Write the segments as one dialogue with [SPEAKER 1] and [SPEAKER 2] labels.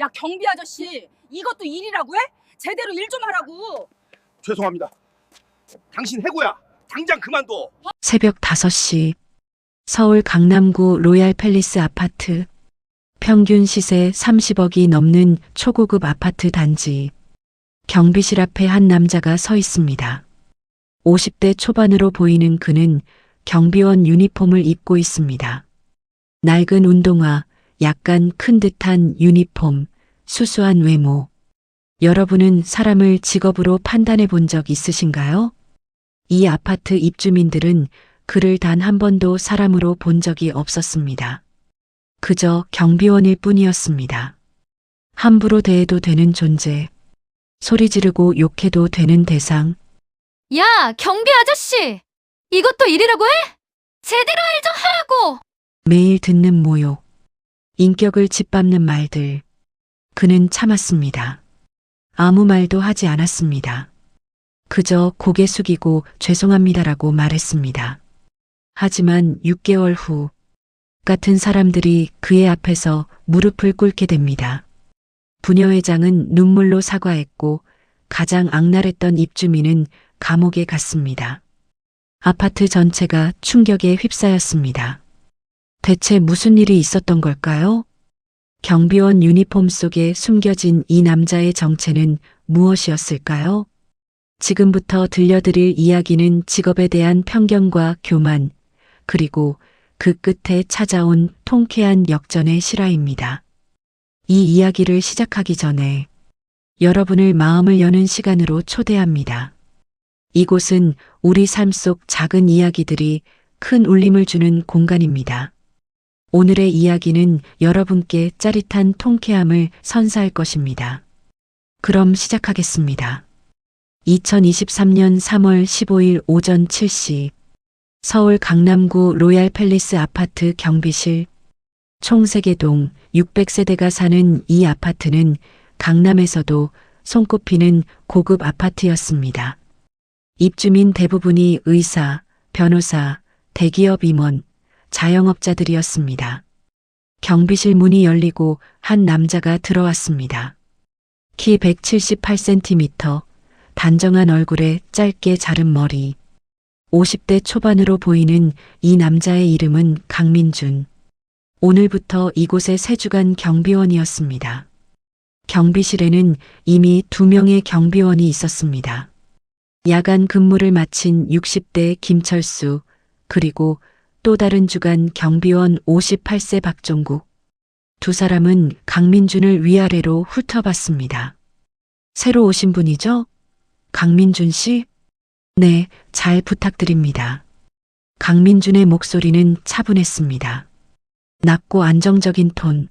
[SPEAKER 1] 야, 경비 아저씨, 이것도 일이라고 해? 제대로 일 좀 하라고.
[SPEAKER 2] 죄송합니다. 당신 해고야. 당장 그만둬.
[SPEAKER 3] 새벽 5시 서울 강남구 로얄 팰리스 아파트. 평균 시세 30억이 넘는 초고급 아파트 단지. 경비실 앞에 한 남자가 서 있습니다. 50대 초반으로 보이는 그는 경비원 유니폼을 입고 있습니다. 낡은 운동화, 약간 큰 듯한 유니폼, 수수한 외모. 여러분은 사람을 직업으로 판단해 본 적 있으신가요? 이 아파트 입주민들은 그를 단 한 번도 사람으로 본 적이 없었습니다. 그저 경비원일 뿐이었습니다. 함부로 대해도 되는 존재, 소리 지르고 욕해도 되는 대상.
[SPEAKER 4] 야, 경비 아저씨! 이것도 일이라고 해? 제대로 일 좀 하라고!
[SPEAKER 3] 매일 듣는 모욕, 인격을 짓밟는 말들. 그는 참았습니다. 아무 말도 하지 않았습니다. 그저 고개 숙이고 죄송합니다라고 말했습니다. 하지만 6개월 후 같은 사람들이 그의 앞에서 무릎을 꿇게 됩니다. 부녀회장은 눈물로 사과했고 가장 악랄했던 입주민은 감옥에 갔습니다. 아파트 전체가 충격에 휩싸였습니다. 대체 무슨 일이 있었던 걸까요? 경비원 유니폼 속에 숨겨진 이 남자의 정체는 무엇이었을까요? 지금부터 들려드릴 이야기는 직업에 대한 편견과 교만, 그리고 그 끝에 찾아온 통쾌한 역전의 실화입니다. 이 이야기를 시작하기 전에 여러분을 마음을 여는 시간으로 초대합니다. 이곳은 우리 삶 속 작은 이야기들이 큰 울림을 주는 공간입니다. 오늘의 이야기는 여러분께 짜릿한 통쾌함을 선사할 것입니다. 그럼 시작하겠습니다. 2023년 3월 15일 오전 7시 서울 강남구 로얄 팰리스 아파트 경비실. 총 3개 동 600세대가 사는 이 아파트는 강남에서도 손꼽히는 고급 아파트였습니다. 입주민 대부분이 의사, 변호사, 대기업 임원, 자영업자들이었습니다. 경비실 문이 열리고 한 남자가 들어왔습니다. 키 178cm, 단정한 얼굴에 짧게 자른 머리. 50대 초반으로 보이는 이 남자의 이름은 강민준. 오늘부터 이곳의 3주간 경비원이었습니다. 경비실에는 이미 2명의 경비원이 있었습니다. 야간 근무를 마친 60대 김철수, 그리고 또 다른 주간 경비원 58세 박종국. 두 사람은 강민준을 위아래로 훑어봤습니다. 새로 오신 분이죠? 강민준 씨? 네, 잘 부탁드립니다. 강민준의 목소리는 차분했습니다. 낮고 안정적인 톤.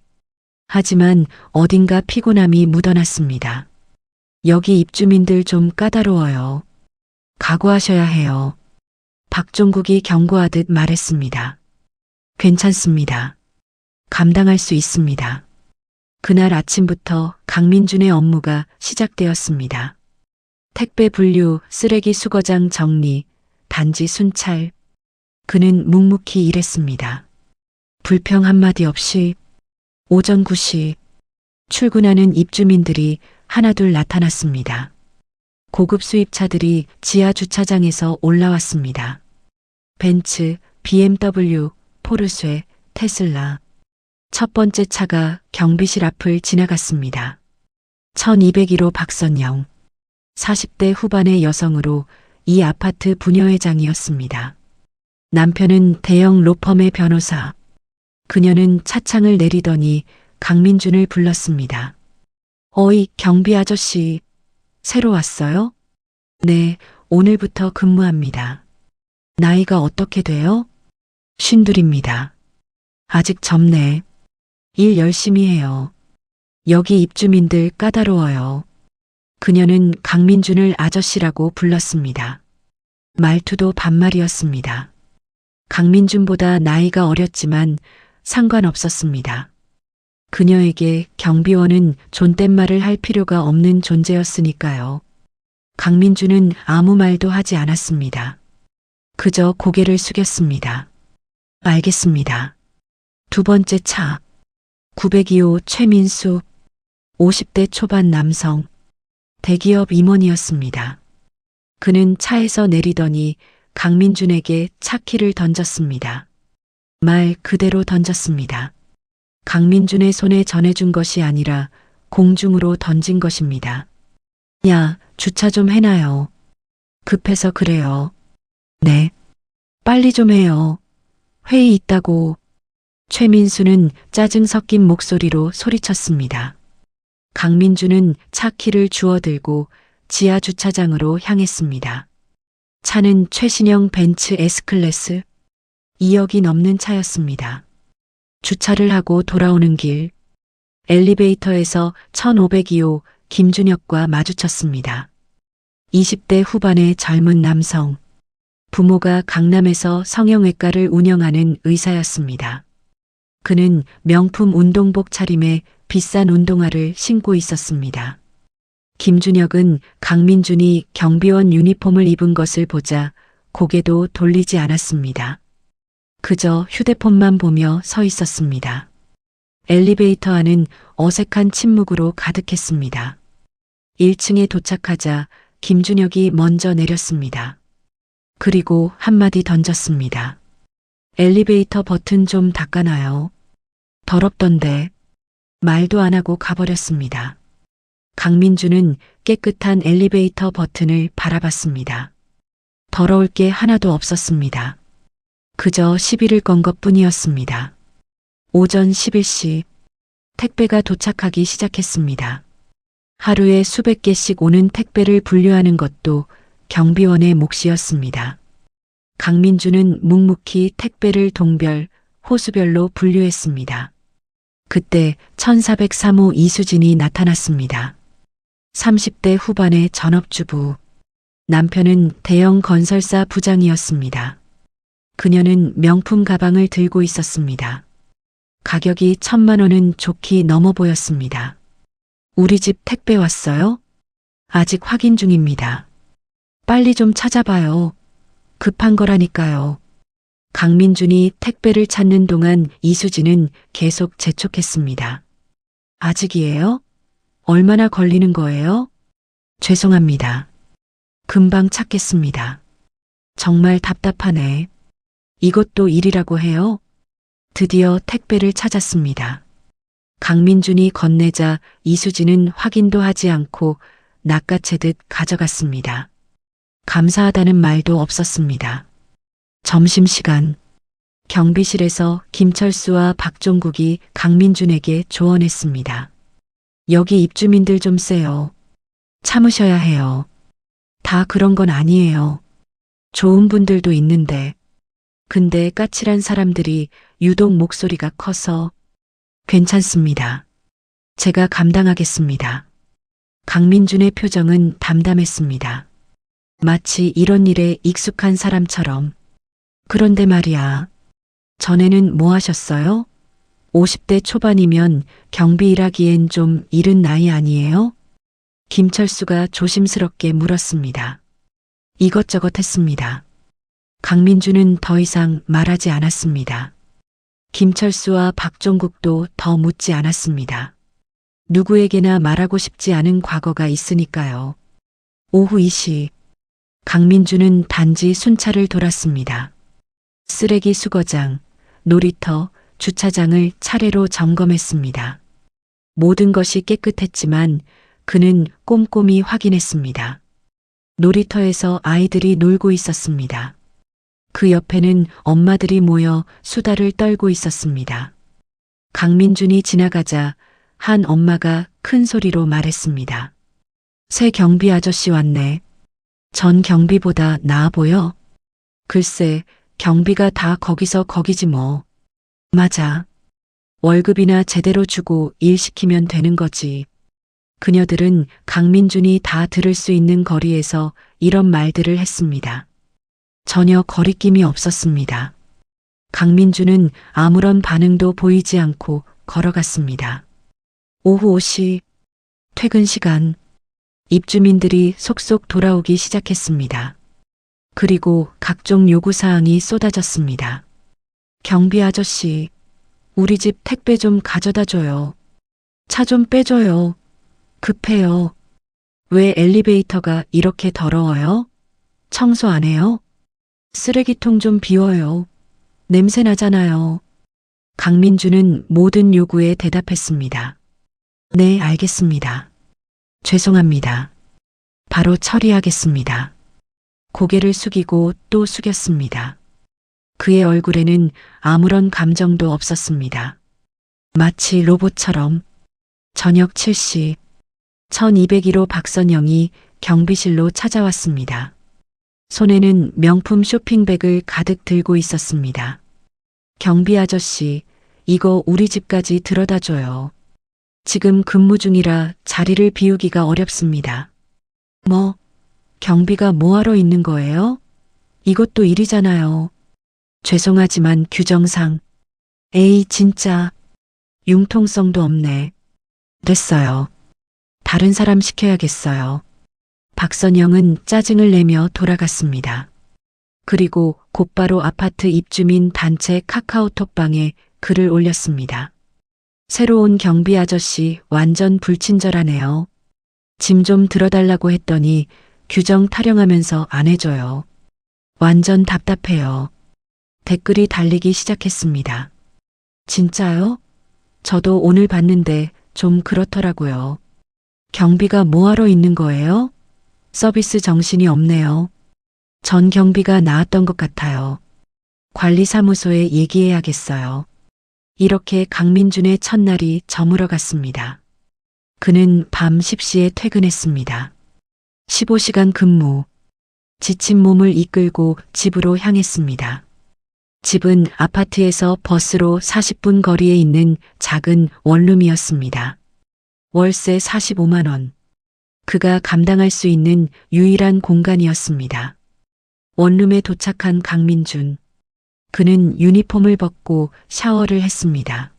[SPEAKER 3] 하지만 어딘가 피곤함이 묻어났습니다. 여기 입주민들 좀 까다로워요. 각오하셔야 해요. 박종국이 경고하듯 말했습니다. 괜찮습니다. 감당할 수 있습니다. 그날 아침부터 강민준의 업무가 시작되었습니다. 택배 분류, 쓰레기 수거장 정리, 단지 순찰. 그는 묵묵히 일했습니다. 불평 한마디 없이. 오전 9시 출근하는 입주민들이 하나둘 나타났습니다. 고급 수입차들이 지하 주차장에서 올라왔습니다. 벤츠, BMW, 포르쉐, 테슬라. 첫 번째 차가 경비실 앞을 지나갔습니다. 1201호 박선영. 40대 후반의 여성으로 이 아파트 부녀회장이었습니다. 남편은 대형 로펌의 변호사. 그녀는 차창을 내리더니 강민준을 불렀습니다. 어이, 경비 아저씨. 새로 왔어요? 네, 오늘부터 근무합니다. 나이가 어떻게 돼요? 52입니다. 아직 젊네. 일 열심히 해요. 여기 입주민들 까다로워요. 그녀는 강민준을 아저씨라고 불렀습니다. 말투도 반말이었습니다. 강민준보다 나이가 어렸지만 상관없었습니다. 그녀에게 경비원은 존댓말을 할 필요가 없는 존재였으니까요. 강민준은 아무 말도 하지 않았습니다. 그저 고개를 숙였습니다. 알겠습니다. 두 번째 차. 902호 최민수. 50대 초반 남성, 대기업 임원이었습니다. 그는 차에서 내리더니 강민준에게 차키를 던졌습니다. 말 그대로 던졌습니다. 강민준의 손에 전해준 것이 아니라 공중으로 던진 것입니다. 야, 주차 좀 해놔요. 급해서 그래요. 네. 빨리 좀 해요. 회의 있다고. 최민수는 짜증 섞인 목소리로 소리쳤습니다. 강민준은 차키를 주워들고 지하 주차장으로 향했습니다. 차는 최신형 벤츠 S클래스 2억이 넘는 차였습니다. 주차를 하고 돌아오는 길, 엘리베이터에서 1502호 김준혁과 마주쳤습니다. 20대 후반의 젊은 남성, 부모가 강남에서 성형외과를 운영하는 의사였습니다. 그는 명품 운동복 차림에 비싼 운동화를 신고 있었습니다. 김준혁은 강민준이 경비원 유니폼을 입은 것을 보자 고개도 돌리지 않았습니다. 그저 휴대폰만 보며 서 있었습니다. 엘리베이터 안은 어색한 침묵으로 가득했습니다. 1층에 도착하자 김준혁이 먼저 내렸습니다. 그리고 한마디 던졌습니다. 엘리베이터 버튼 좀 닦아놔요. 더럽던데. 말도 안 하고 가버렸습니다. 강민준은 깨끗한 엘리베이터 버튼을 바라봤습니다. 더러울 게 하나도 없었습니다. 그저 시비를 건 것뿐이었습니다. 오전 11시 택배가 도착하기 시작했습니다. 하루에 수백 개씩 오는 택배를 분류하는 것도 경비원의 몫이었습니다. 강민준은 묵묵히 택배를 동별, 호수별로 분류했습니다. 그때 1403호 이수진이 나타났습니다. 30대 후반의 전업주부. 남편은 대형 건설사 부장이었습니다. 그녀는 명품 가방을 들고 있었습니다. 가격이 1,000만 원은 좋게 넘어 보였습니다. 우리 집 택배 왔어요? 아직 확인 중입니다. 빨리 좀 찾아봐요. 급한 거라니까요. 강민준이 택배를 찾는 동안 이수진은 계속 재촉했습니다. 아직이에요? 얼마나 걸리는 거예요? 죄송합니다. 금방 찾겠습니다. 정말 답답하네. 이것도 일이라고 해요? 드디어 택배를 찾았습니다. 강민준이 건네자 이수진은 확인도 하지 않고 낚아채듯 가져갔습니다. 감사하다는 말도 없었습니다. 점심시간, 경비실에서 김철수와 박종국이 강민준에게 조언했습니다. 여기 입주민들 좀 세요. 참으셔야 해요. 다 그런 건 아니에요. 좋은 분들도 있는데. 근데 까칠한 사람들이 유독 목소리가 커서. 괜찮습니다. 제가 감당하겠습니다. 강민준의 표정은 담담했습니다. 마치 이런 일에 익숙한 사람처럼. 그런데 말이야. 전에는 뭐 하셨어요? 50대 초반이면 경비 일하기엔 좀 이른 나이 아니에요? 김철수가 조심스럽게 물었습니다. 이것저것 했습니다. 강민준은 더 이상 말하지 않았습니다. 김철수와 박종국도 더 묻지 않았습니다. 누구에게나 말하고 싶지 않은 과거가 있으니까요. 오후 2시, 강민준은 단지 순찰을 돌았습니다. 쓰레기 수거장, 놀이터, 주차장을 차례로 점검했습니다. 모든 것이 깨끗했지만 그는 꼼꼼히 확인했습니다. 놀이터에서 아이들이 놀고 있었습니다. 그 옆에는 엄마들이 모여 수다를 떨고 있었습니다. 강민준이 지나가자 한 엄마가 큰 소리로 말했습니다. 새 경비 아저씨 왔네. 전 경비보다 나아 보여? 글쎄, 경비가 다 거기서 거기지 뭐. 맞아. 월급이나 제대로 주고 일 시키면 되는 거지. 그녀들은 강민준이 다 들을 수 있는 거리에서 이런 말들을 했습니다. 전혀 거리낌이 없었습니다. 강민준은 아무런 반응도 보이지 않고 걸어갔습니다. 오후 5시, 퇴근 시간, 입주민들이 속속 돌아오기 시작했습니다. 그리고 각종 요구사항이 쏟아졌습니다. 경비 아저씨, 우리 집 택배 좀 가져다 줘요. 차 좀 빼줘요. 급해요. 왜 엘리베이터가 이렇게 더러워요? 청소 안 해요? 쓰레기통 좀 비워요. 냄새 나잖아요. 강민주는 모든 요구에 대답했습니다. 네, 알겠습니다. 죄송합니다. 바로 처리하겠습니다. 고개를 숙이고 또 숙였습니다. 그의 얼굴에는 아무런 감정도 없었습니다. 마치 로봇처럼. 저녁 7시 1201호 박선영이 경비실로 찾아왔습니다. 손에는 명품 쇼핑백을 가득 들고 있었습니다. 경비 아저씨, 이거 우리 집까지 들여다 줘요. 지금 근무 중이라 자리를 비우기가 어렵습니다. 뭐, 경비가 뭐하러 있는 거예요? 이것도 일이잖아요. 죄송하지만 규정상. 에이, 진짜. 융통성도 없네. 됐어요. 다른 사람 시켜야겠어요. 박선영은 짜증을 내며 돌아갔습니다. 그리고 곧바로 아파트 입주민 단체 카카오톡방에 글을 올렸습니다. 새로운 경비 아저씨 완전 불친절하네요. 짐 좀 들어달라고 했더니 규정 타령하면서 안 해줘요. 완전 답답해요. 댓글이 달리기 시작했습니다. 진짜요? 저도 오늘 봤는데 좀 그렇더라고요. 경비가 뭐하러 있는 거예요? 서비스 정신이 없네요. 전 경비가 나았던 것 같아요. 관리사무소에 얘기해야겠어요. 이렇게 강민준의 첫날이 저물어 갔습니다. 그는 밤 10시에 퇴근했습니다. 15시간 근무. 지친 몸을 이끌고 집으로 향했습니다. 집은 아파트에서 버스로 40분 거리에 있는 작은 원룸이었습니다. 월세 45만 원. 그가 감당할 수 있는 유일한 공간이었습니다. 원룸에 도착한 강민준. 그는 유니폼을 벗고 샤워를 했습니다.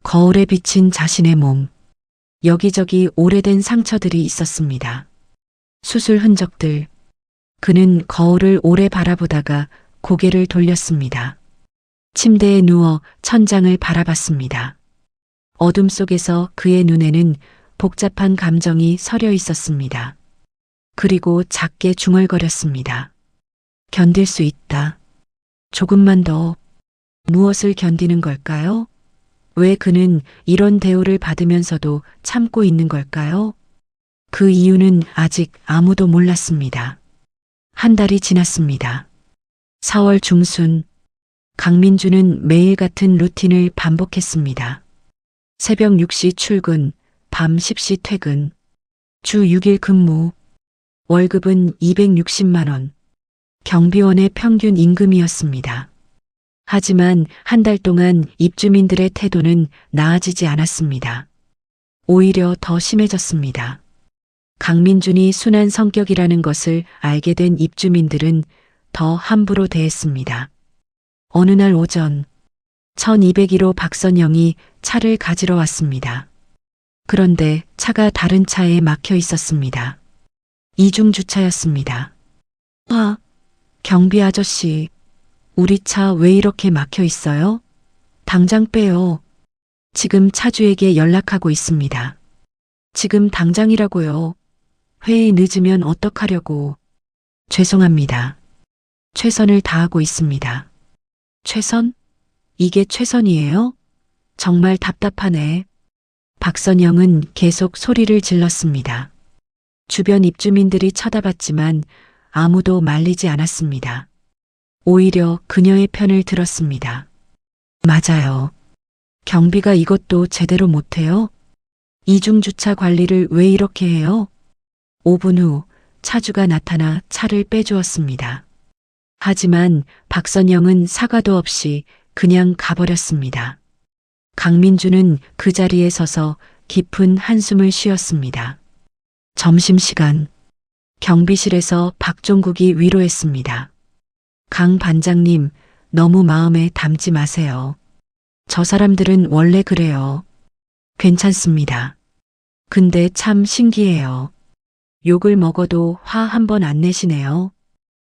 [SPEAKER 3] 거울에 비친 자신의 몸. 여기저기 오래된 상처들이 있었습니다. 수술 흔적들. 그는 거울을 오래 바라보다가 고개를 돌렸습니다. 침대에 누워 천장을 바라봤습니다. 어둠 속에서 그의 눈에는 복잡한 감정이 서려 있었습니다. 그리고 작게 중얼거렸습니다. 견딜 수 있다. 조금만 더. 무엇을 견디는 걸까요? 왜 그는 이런 대우를 받으면서도 참고 있는 걸까요? 그 이유는 아직 아무도 몰랐습니다. 한 달이 지났습니다. 4월 중순, 강민주는 매일 같은 루틴을 반복했습니다. 새벽 6시 출근, 밤 10시 퇴근, 주 6일 근무, 월급은 260만 원, 경비원의 평균 임금이었습니다. 하지만 한 달 동안 입주민들의 태도는 나아지지 않았습니다. 오히려 더 심해졌습니다. 강민준이 순한 성격이라는 것을 알게 된 입주민들은 더 함부로 대했습니다. 어느 날 오전, 1201호 박선영이 차를 가지러 왔습니다. 그런데 차가 다른 차에 막혀 있었습니다. 이중 주차였습니다. 아, 경비 아저씨, 우리 차 왜 이렇게 막혀 있어요? 당장 빼요. 지금 차주에게 연락하고 있습니다. 지금 당장이라고요. 회의 늦으면 어떡하려고. 죄송합니다. 최선을 다하고 있습니다. 최선? 이게 최선이에요? 정말 답답하네. 박선영은 계속 소리를 질렀습니다. 주변 입주민들이 쳐다봤지만 아무도 말리지 않았습니다. 오히려 그녀의 편을 들었습니다. 맞아요. 경비가 이것도 제대로 못해요? 이중주차 관리를 왜 이렇게 해요? 5분 후 차주가 나타나 차를 빼주었습니다. 하지만 박선영은 사과도 없이 그냥 가버렸습니다. 강민주는 그 자리에 서서 깊은 한숨을 쉬었습니다. 점심시간, 경비실에서 박종국이 위로했습니다. 강 반장님, 너무 마음에 담지 마세요. 저 사람들은 원래 그래요. 괜찮습니다. 근데 참 신기해요. 욕을 먹어도 화 한 번 안 내시네요.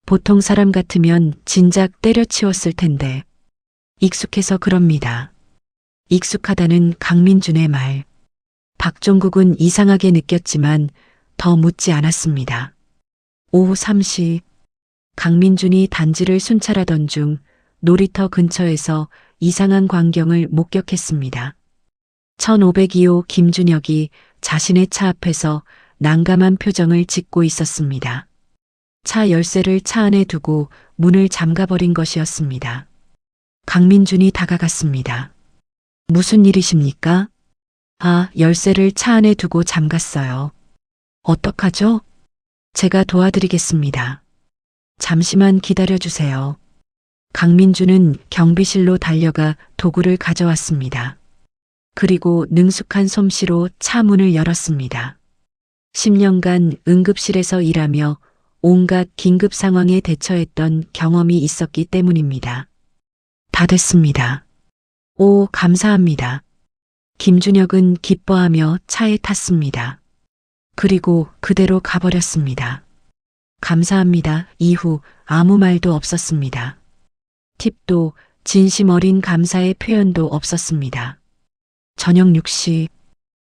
[SPEAKER 3] 보통 사람 같으면 진작 때려치웠을 텐데. 익숙해서 그럽니다. 익숙하다는 강민준의 말. 박종국은 이상하게 느꼈지만 더 묻지 않았습니다. 오후 3시 강민준이 단지를 순찰하던 중 놀이터 근처에서 이상한 광경을 목격했습니다. 1502호 김준혁이 자신의 차 앞에서 난감한 표정을 짓고 있었습니다. 차 열쇠를 차 안에 두고 문을 잠가버린 것이었습니다. 강민준이 다가갔습니다. 무슨 일이십니까? 아, 열쇠를 차 안에 두고 잠갔어요. 어떡하죠? 제가 도와드리겠습니다. 잠시만 기다려주세요. 강민준은 경비실로 달려가 도구를 가져왔습니다. 그리고 능숙한 솜씨로 차 문을 열었습니다. 10년간 응급실에서 일하며 온갖 긴급 상황에 대처했던 경험이 있었기 때문입니다. 다 됐습니다. 오, 감사합니다. 김준혁은 기뻐하며 차에 탔습니다. 그리고 그대로 가버렸습니다. 감사합니다. 이후 아무 말도 없었습니다. 팁도 진심 어린 감사의 표현도 없었습니다. 저녁 6시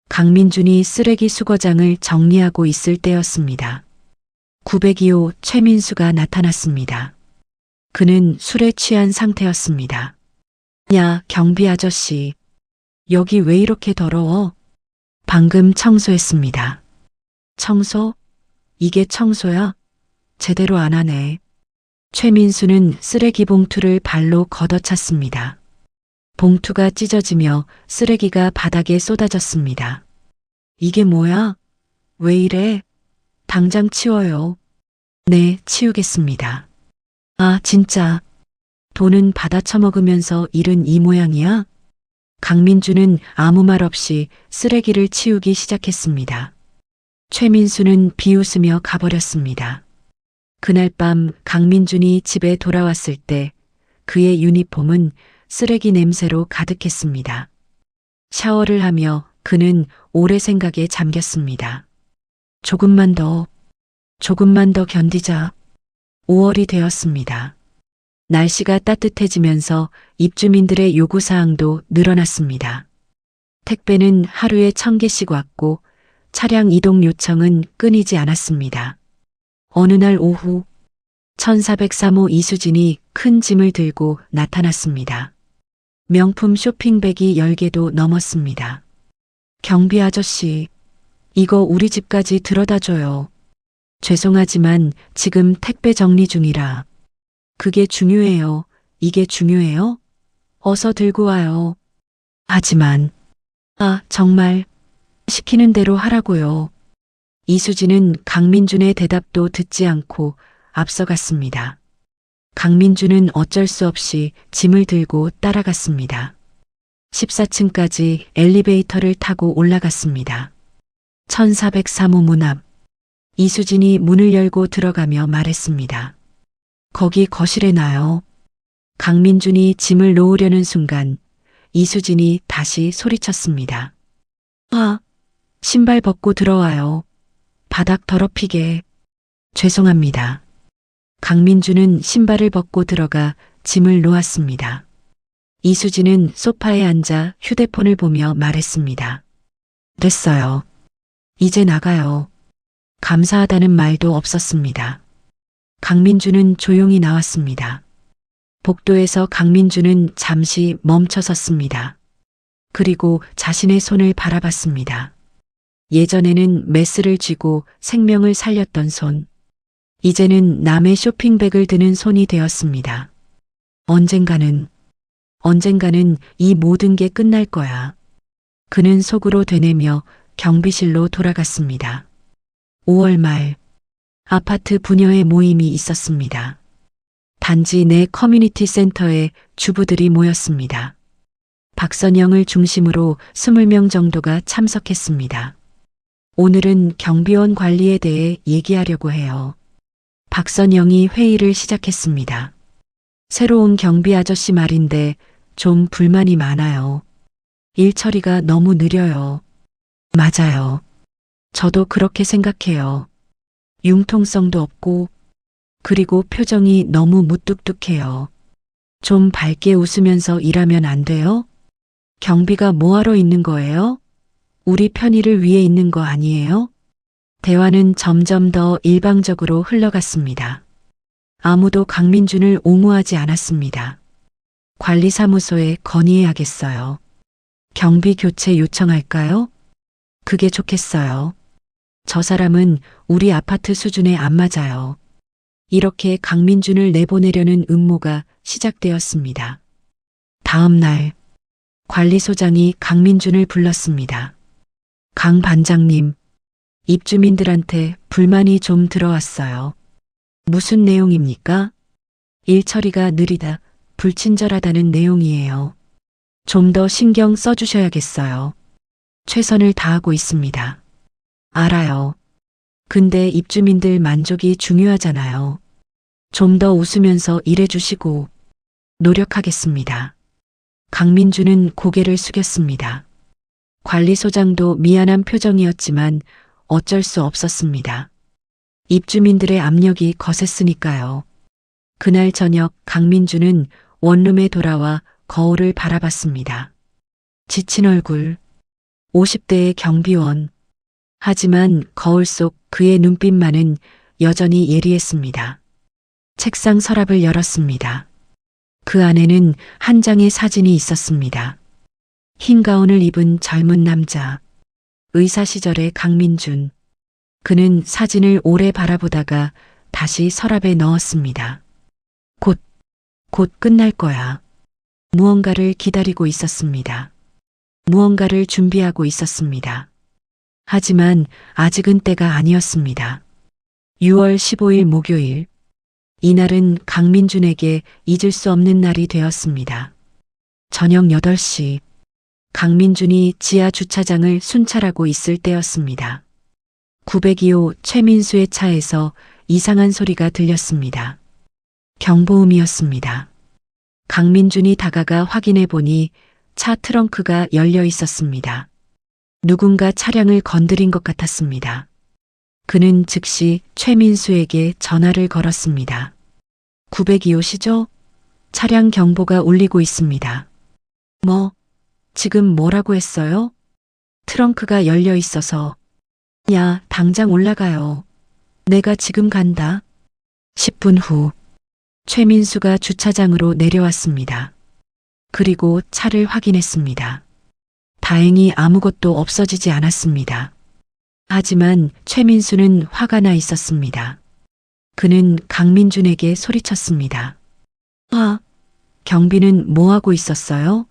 [SPEAKER 3] 강민준이 쓰레기 수거장을 정리하고 있을 때였습니다. 902호 최민수가 나타났습니다. 그는 술에 취한 상태였습니다. 야, 경비 아저씨. 여기 왜 이렇게 더러워? 방금 청소했습니다. 청소? 이게 청소야? 제대로 안 하네. 최민수는 쓰레기 봉투를 발로 걷어찼습니다. 봉투가 찢어지며 쓰레기가 바닥에 쏟아졌습니다. 이게 뭐야? 왜 이래? 당장 치워요. 네, 치우겠습니다. 아, 진짜. 돈은 받아 처먹으면서 일은 이 모양이야? 강민주는 아무 말 없이 쓰레기를 치우기 시작했습니다. 최민수는 비웃으며 가버렸습니다. 그날 밤 강민준이 집에 돌아왔을 때 그의 유니폼은 쓰레기 냄새로 가득했습니다. 샤워를 하며 그는 오래 생각에 잠겼습니다. 조금만 더 견디자. 5월이 되었습니다. 날씨가 따뜻해지면서 입주민들의 요구사항도 늘어났습니다. 택배는 하루에 1000개씩 왔고 차량 이동 요청은 끊이지 않았습니다. 어느 날 오후 1403호 이수진이 큰 짐을 들고 나타났습니다. 명품 쇼핑백이 10개도 넘었습니다. 경비 아저씨, 이거 우리 집까지 들여다줘요. 죄송하지만 지금 택배 정리 중이라. 그게 중요해요. 이게 중요해요? 어서 들고 와요. 하지만, 정말 시키는 대로 하라고요. 이수진은 강민준의 대답도 듣지 않고 앞서갔습니다. 강민준은 어쩔 수 없이 짐을 들고 따라갔습니다. 14층까지 엘리베이터를 타고 올라갔습니다. 1403호 문 앞. 이수진이 문을 열고 들어가며 말했습니다. 거기 거실에 놔요. 강민준이 짐을 놓으려는 순간 이수진이 다시 소리쳤습니다. 신발 벗고 들어와요. 바닥 더럽히게. 죄송합니다. 강민준은 신발을 벗고 들어가 짐을 놓았습니다. 이수진은 소파에 앉아 휴대폰을 보며 말했습니다. 됐어요. 이제 나가요. 감사하다는 말도 없었습니다. 강민준은 조용히 나왔습니다. 복도에서 강민준은 잠시 멈춰 섰습니다. 그리고 자신의 손을 바라봤습니다. 예전에는 메스를 쥐고 생명을 살렸던 손. 이제는 남의 쇼핑백을 드는 손이 되었습니다. 언젠가는 이 모든 게 끝날 거야. 그는 속으로 되뇌며 경비실로 돌아갔습니다. 5월 말 아파트 부녀의 모임이 있었습니다. 단지 내 커뮤니티 센터에 주부들이 모였습니다. 박선영을 중심으로 20명 정도가 참석했습니다. 오늘은 경비원 관리에 대해 얘기하려고 해요. 박선영이 회의를 시작했습니다. 새로운 경비 아저씨 말인데 좀 불만이 많아요. 일 처리가 너무 느려요. 맞아요. 저도 그렇게 생각해요. 융통성도 없고 그리고 표정이 너무 무뚝뚝해요. 좀 밝게 웃으면서 일하면 안 돼요? 경비가 뭐하러 있는 거예요? 우리 편의를 위해 있는 거 아니에요? 대화는 점점 더 일방적으로 흘러갔습니다. 아무도 강민준을 옹호하지 않았습니다. 관리사무소에 건의해야겠어요. 경비 교체 요청할까요? 그게 좋겠어요. 저 사람은 우리 아파트 수준에 안 맞아요. 이렇게 강민준을 내보내려는 음모가 시작되었습니다. 다음 날 관리소장이 강민준을 불렀습니다. 강 반장님, 입주민들한테 불만이 좀 들어왔어요. 무슨 내용입니까? 일 처리가 느리다, 불친절하다는 내용이에요. 좀 더 신경 써주셔야겠어요. 최선을 다하고 있습니다. 알아요. 근데 입주민들 만족이 중요하잖아요. 좀 더 웃으면서 일해주시고 노력하겠습니다. 강민준은 고개를 숙였습니다. 관리소장도 미안한 표정이었지만 어쩔 수 없었습니다. 입주민들의 압력이 거셌으니까요. 그날 저녁 강민준은 원룸에 돌아와 거울을 바라봤습니다. 지친 얼굴, 50대의 경비원. 하지만 거울 속 그의 눈빛만은 여전히 예리했습니다. 책상 서랍을 열었습니다. 그 안에는 한 장의 사진이 있었습니다. 흰 가운을 입은 젊은 남자, 의사 시절의 강민준. 그는 사진을 오래 바라보다가 다시 서랍에 넣었습니다. 곧 끝날 거야. 무언가를 기다리고 있었습니다. 무언가를 준비하고 있었습니다. 하지만 아직은 때가 아니었습니다. 6월 15일 목요일. 이날은 강민준에게 잊을 수 없는 날이 되었습니다. 저녁 8시. 강민준이 지하 주차장을 순찰하고 있을 때였습니다. 902호 최민수의 차에서 이상한 소리가 들렸습니다. 경보음이었습니다. 강민준이 다가가 확인해 보니 차 트렁크가 열려 있었습니다. 누군가 차량을 건드린 것 같았습니다. 그는 즉시 최민수에게 전화를 걸었습니다. 902호시죠? 차량 경보가 울리고 있습니다. 지금 뭐라고 했어요? 트렁크가 열려 있어서. 야, 당장 올라가요. 내가 지금 간다. 10분 후, 최민수가 주차장으로 내려왔습니다. 그리고 차를 확인했습니다. 다행히 아무것도 없어지지 않았습니다. 하지만 최민수는 화가 나 있었습니다. 그는 강민준에게 소리쳤습니다. 경비는 뭐 하고 있었어요?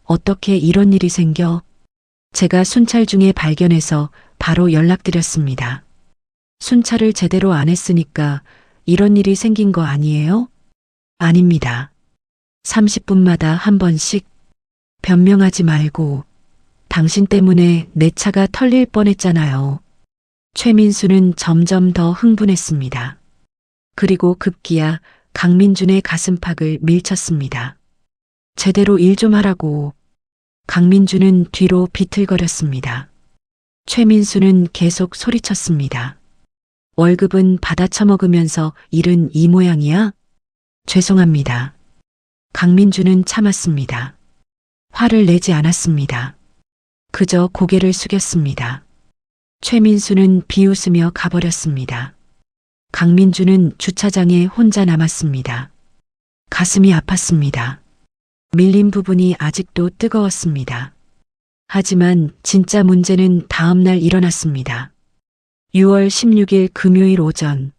[SPEAKER 3] 어떻게 이런 일이 생겨? 제가 순찰 중에 발견해서 바로 연락드렸습니다. 순찰을 제대로 안 했으니까 이런 일이 생긴 거 아니에요? 아닙니다. 30분마다 한 번씩. 변명하지 말고. 당신 때문에 내 차가 털릴 뻔했잖아요. 최민수는 점점 더 흥분했습니다. 그리고 급기야 강민준의 가슴팍을 밀쳤습니다. 제대로 일 좀 하라고. 강민준은 뒤로 비틀거렸습니다. 최민수는 계속 소리쳤습니다. 월급은 받아 처먹으면서 일은 이 모양이야? 죄송합니다. 강민준은 참았습니다. 화를 내지 않았습니다. 그저 고개를 숙였습니다. 최민수는 비웃으며 가버렸습니다. 강민준은 주차장에 혼자 남았습니다. 가슴이 아팠습니다. 밀린 부분이 아직도 뜨거웠습니다. 하지만 진짜 문제는 다음 날 일어났습니다. 6월 16일 금요일 오전,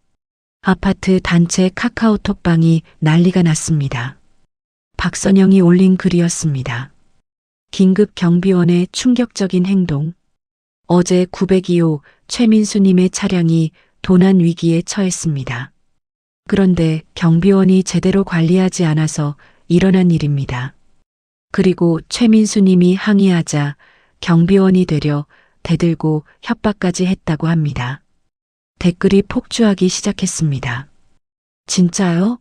[SPEAKER 3] 아파트 단체 카카오톡방이 난리가 났습니다. 박선영이 올린 글이었습니다. 긴급 경비원의 충격적인 행동. 어제 902호 최민수님의 차량이 도난 위기에 처했습니다. 그런데 경비원이 제대로 관리하지 않아서 일어난 일입니다. 그리고 최민수님이 항의하자 경비원이 되려 대들고 협박까지 했다고 합니다. 댓글이 폭주하기 시작했습니다. 진짜요?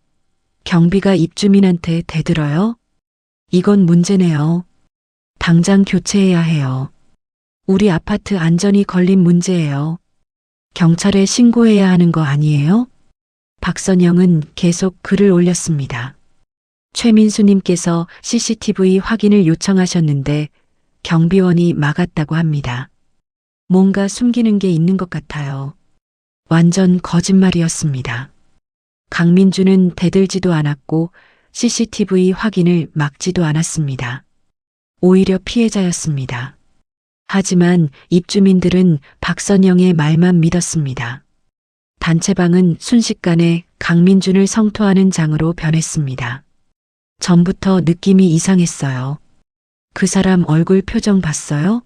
[SPEAKER 3] 경비가 입주민한테 대들어요? 이건 문제네요. 당장 교체해야 해요. 우리 아파트 안전이 걸린 문제예요. 경찰에 신고해야 하는 거 아니에요? 박선영은 계속 글을 올렸습니다. 최민수님께서 CCTV 확인을 요청하셨는데 경비원이 막았다고 합니다. 뭔가 숨기는 게 있는 것 같아요. 완전 거짓말이었습니다. 강민주는 대들지도 않았고 CCTV 확인을 막지도 않았습니다. 오히려 피해자였습니다. 하지만 입주민들은 박선영의 말만 믿었습니다. 단체방은 순식간에 강민준을 성토하는 장으로 변했습니다. 전부터 느낌이 이상했어요. 그 사람 얼굴 표정 봤어요?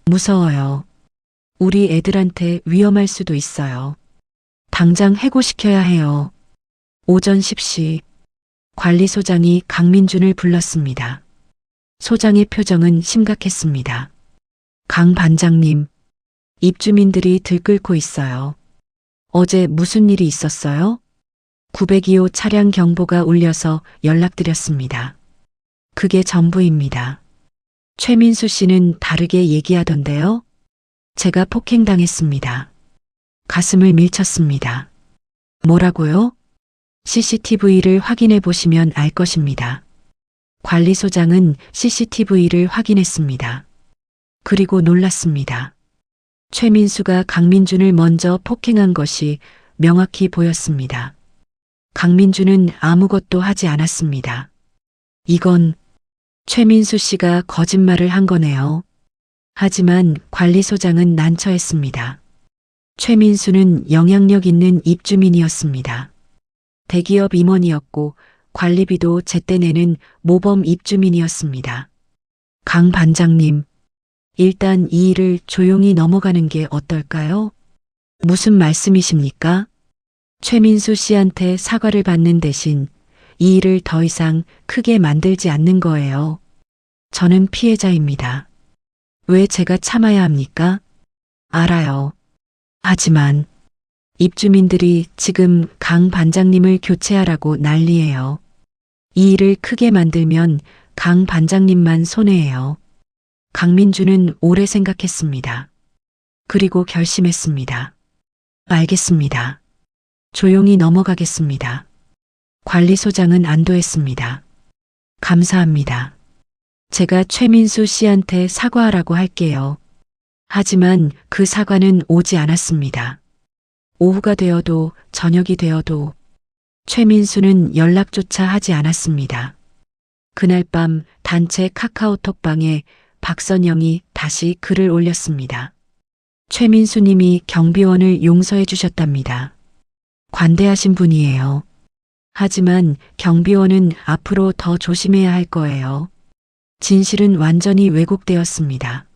[SPEAKER 3] 무서워요. 우리 애들한테 위험할 수도 있어요. 당장 해고시켜야 해요. 오전 10시 관리소장이 강민준을 불렀습니다. 소장의 표정은 심각했습니다. 강 반장님, 입주민들이 들끓고 있어요. 어제 무슨 일이 있었어요? 902호 차량 경보가 울려서 연락드렸습니다. 그게 전부입니다. 최민수 씨는 다르게 얘기하던데요. 제가 폭행당했습니다. 가슴을 밀쳤습니다. 뭐라고요? CCTV를 확인해 보시면 알 것입니다. 관리소장은 CCTV를 확인했습니다. 그리고 놀랐습니다. 최민수가 강민준을 먼저 폭행한 것이 명확히 보였습니다. 강민준은 아무것도 하지 않았습니다. 이건 최민수 씨가 거짓말을 한 거네요. 하지만 관리소장은 난처했습니다. 최민수는 영향력 있는 입주민이었습니다. 대기업 임원이었고 관리비도 제때 내는 모범 입주민이었습니다. 강 반장님, 일단 이 일을 조용히 넘어가는 게 어떨까요? 무슨 말씀이십니까? 최민수 씨한테 사과를 받는 대신 이 일을 더 이상 크게 만들지 않는 거예요. 저는 피해자입니다. 왜 제가 참아야 합니까? 알아요. 하지만 입주민들이 지금 강 반장님을 교체하라고 난리예요. 이 일을 크게 만들면 강 반장님만 손해예요. 강민주는 오래 생각했습니다. 그리고 결심했습니다. 알겠습니다. 조용히 넘어가겠습니다. 관리소장은 안도했습니다. 감사합니다. 제가 최민수 씨한테 사과하라고 할게요. 하지만 그 사과는 오지 않았습니다. 오후가 되어도 저녁이 되어도 최민수는 연락조차 하지 않았습니다. 그날 밤 단체 카카오톡방에 박선영이 다시 글을 올렸습니다. 최민수님이 경비원을 용서해 주셨답니다. 관대하신 분이에요. 하지만 경비원은 앞으로 더 조심해야 할 거예요. 진실은 완전히 왜곡되었습니다.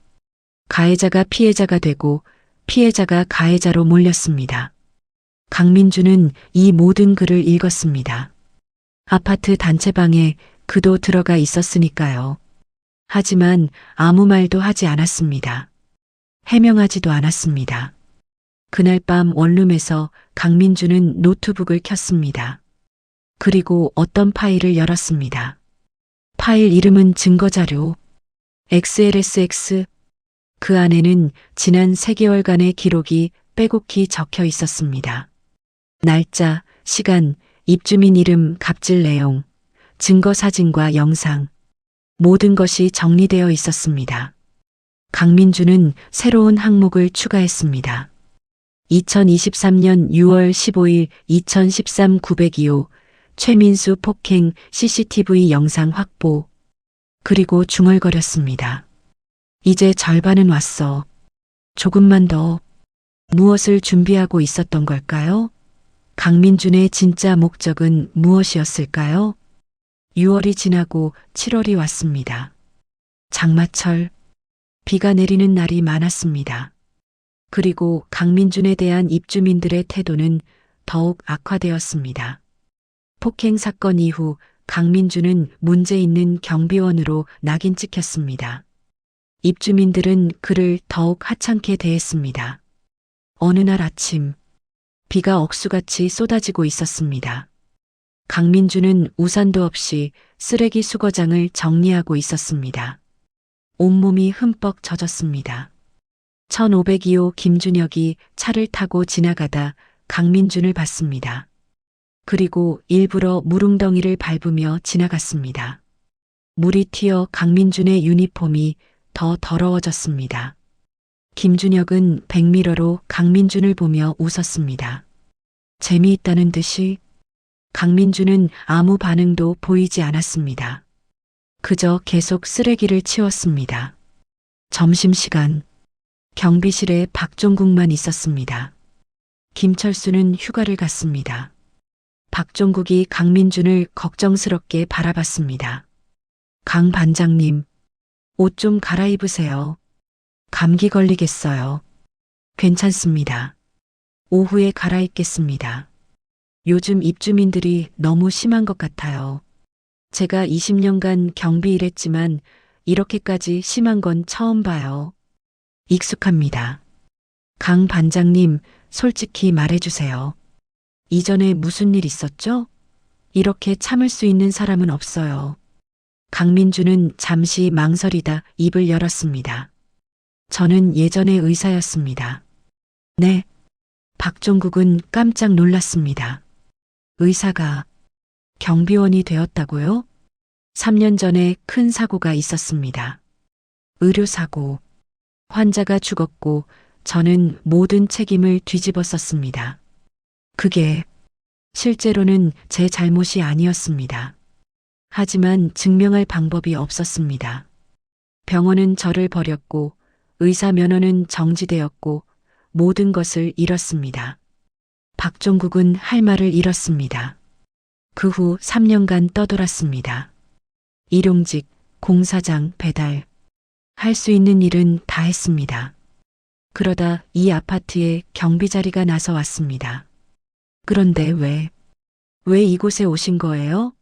[SPEAKER 3] 가해자가 피해자가 되고 피해자가 가해자로 몰렸습니다. 강민주는 이 모든 글을 읽었습니다. 아파트 단체방에 그도 들어가 있었으니까요. 하지만 아무 말도 하지 않았습니다. 해명하지도 않았습니다. 그날 밤 원룸에서 강민주는 노트북을 켰습니다. 그리고 어떤 파일을 열었습니다. 파일 이름은 증거자료 XLSX. 그 안에는 지난 3개월간의 기록이 빼곡히 적혀 있었습니다. 날짜, 시간, 입주민 이름, 갑질 내용, 증거 사진과 영상, 모든 것이 정리되어 있었습니다. 강민주는 새로운 항목을 추가했습니다. 2023년 6월 15일 2013 902호 최민수 폭행 CCTV 영상 확보. 그리고 중얼거렸습니다. 이제 절반은 왔어. 조금만 더. 무엇을 준비하고 있었던 걸까요? 강민준의 진짜 목적은 무엇이었을까요? 6월이 지나고 7월이 왔습니다. 장마철. 비가 내리는 날이 많았습니다. 그리고 강민준에 대한 입주민들의 태도는 더욱 악화되었습니다. 폭행 사건 이후 강민준은 문제 있는 경비원으로 낙인 찍혔습니다. 입주민들은 그를 더욱 하찮게 대했습니다. 어느 날 아침, 비가 억수같이 쏟아지고 있었습니다. 강민주는 우산도 없이 쓰레기 수거장을 정리하고 있었습니다. 온몸이 흠뻑 젖었습니다. 1502호 김준혁이 차를 타고 지나가다 강민준을 봤습니다. 그리고 일부러 물웅덩이를 밟으며 지나갔습니다. 물이 튀어 강민준의 유니폼이 더 더러워졌습니다. 김준혁은 백미러로 강민준을 보며 웃었습니다. 재미있다는 듯이 강민준은 아무 반응도 보이지 않았습니다. 그저 계속 쓰레기를 치웠습니다. 점심시간 경비실에 박종국만 있었습니다. 김철수는 휴가를 갔습니다. 박종국이 강민준을 걱정스럽게 바라봤습니다. 강 반장님, 옷 좀 갈아입으세요. 감기 걸리겠어요. 괜찮습니다. 오후에 갈아입겠습니다. 요즘 입주민들이 너무 심한 것 같아요. 제가 20년간 경비 일했지만 이렇게까지 심한 건 처음 봐요. 익숙합니다. 강 반장님, 솔직히 말해주세요. 이전에 무슨 일 있었죠? 이렇게 참을 수 있는 사람은 없어요. 강민주는 잠시 망설이다 입을 열었습니다. 저는 예전에 의사였습니다. 네. 박종국은 깜짝 놀랐습니다. 의사가 경비원이 되었다고요? 3년 전에 큰 사고가 있었습니다. 의료사고. 환자가 죽었고 저는 모든 책임을 뒤집어 썼습니다. 그게 실제로는 제 잘못이 아니었습니다. 하지만 증명할 방법이 없었습니다. 병원은 저를 버렸고 의사 면허는 정지되었고 모든 것을 잃었습니다. 박종국은 할 말을 잃었습니다. 그 후 3년간 떠돌았습니다. 일용직, 공사장, 배달. 할 수 있는 일은 다 했습니다. 그러다 이 아파트에 경비 자리가 나서 왔습니다. 그런데 왜 이곳에 오신 거예요?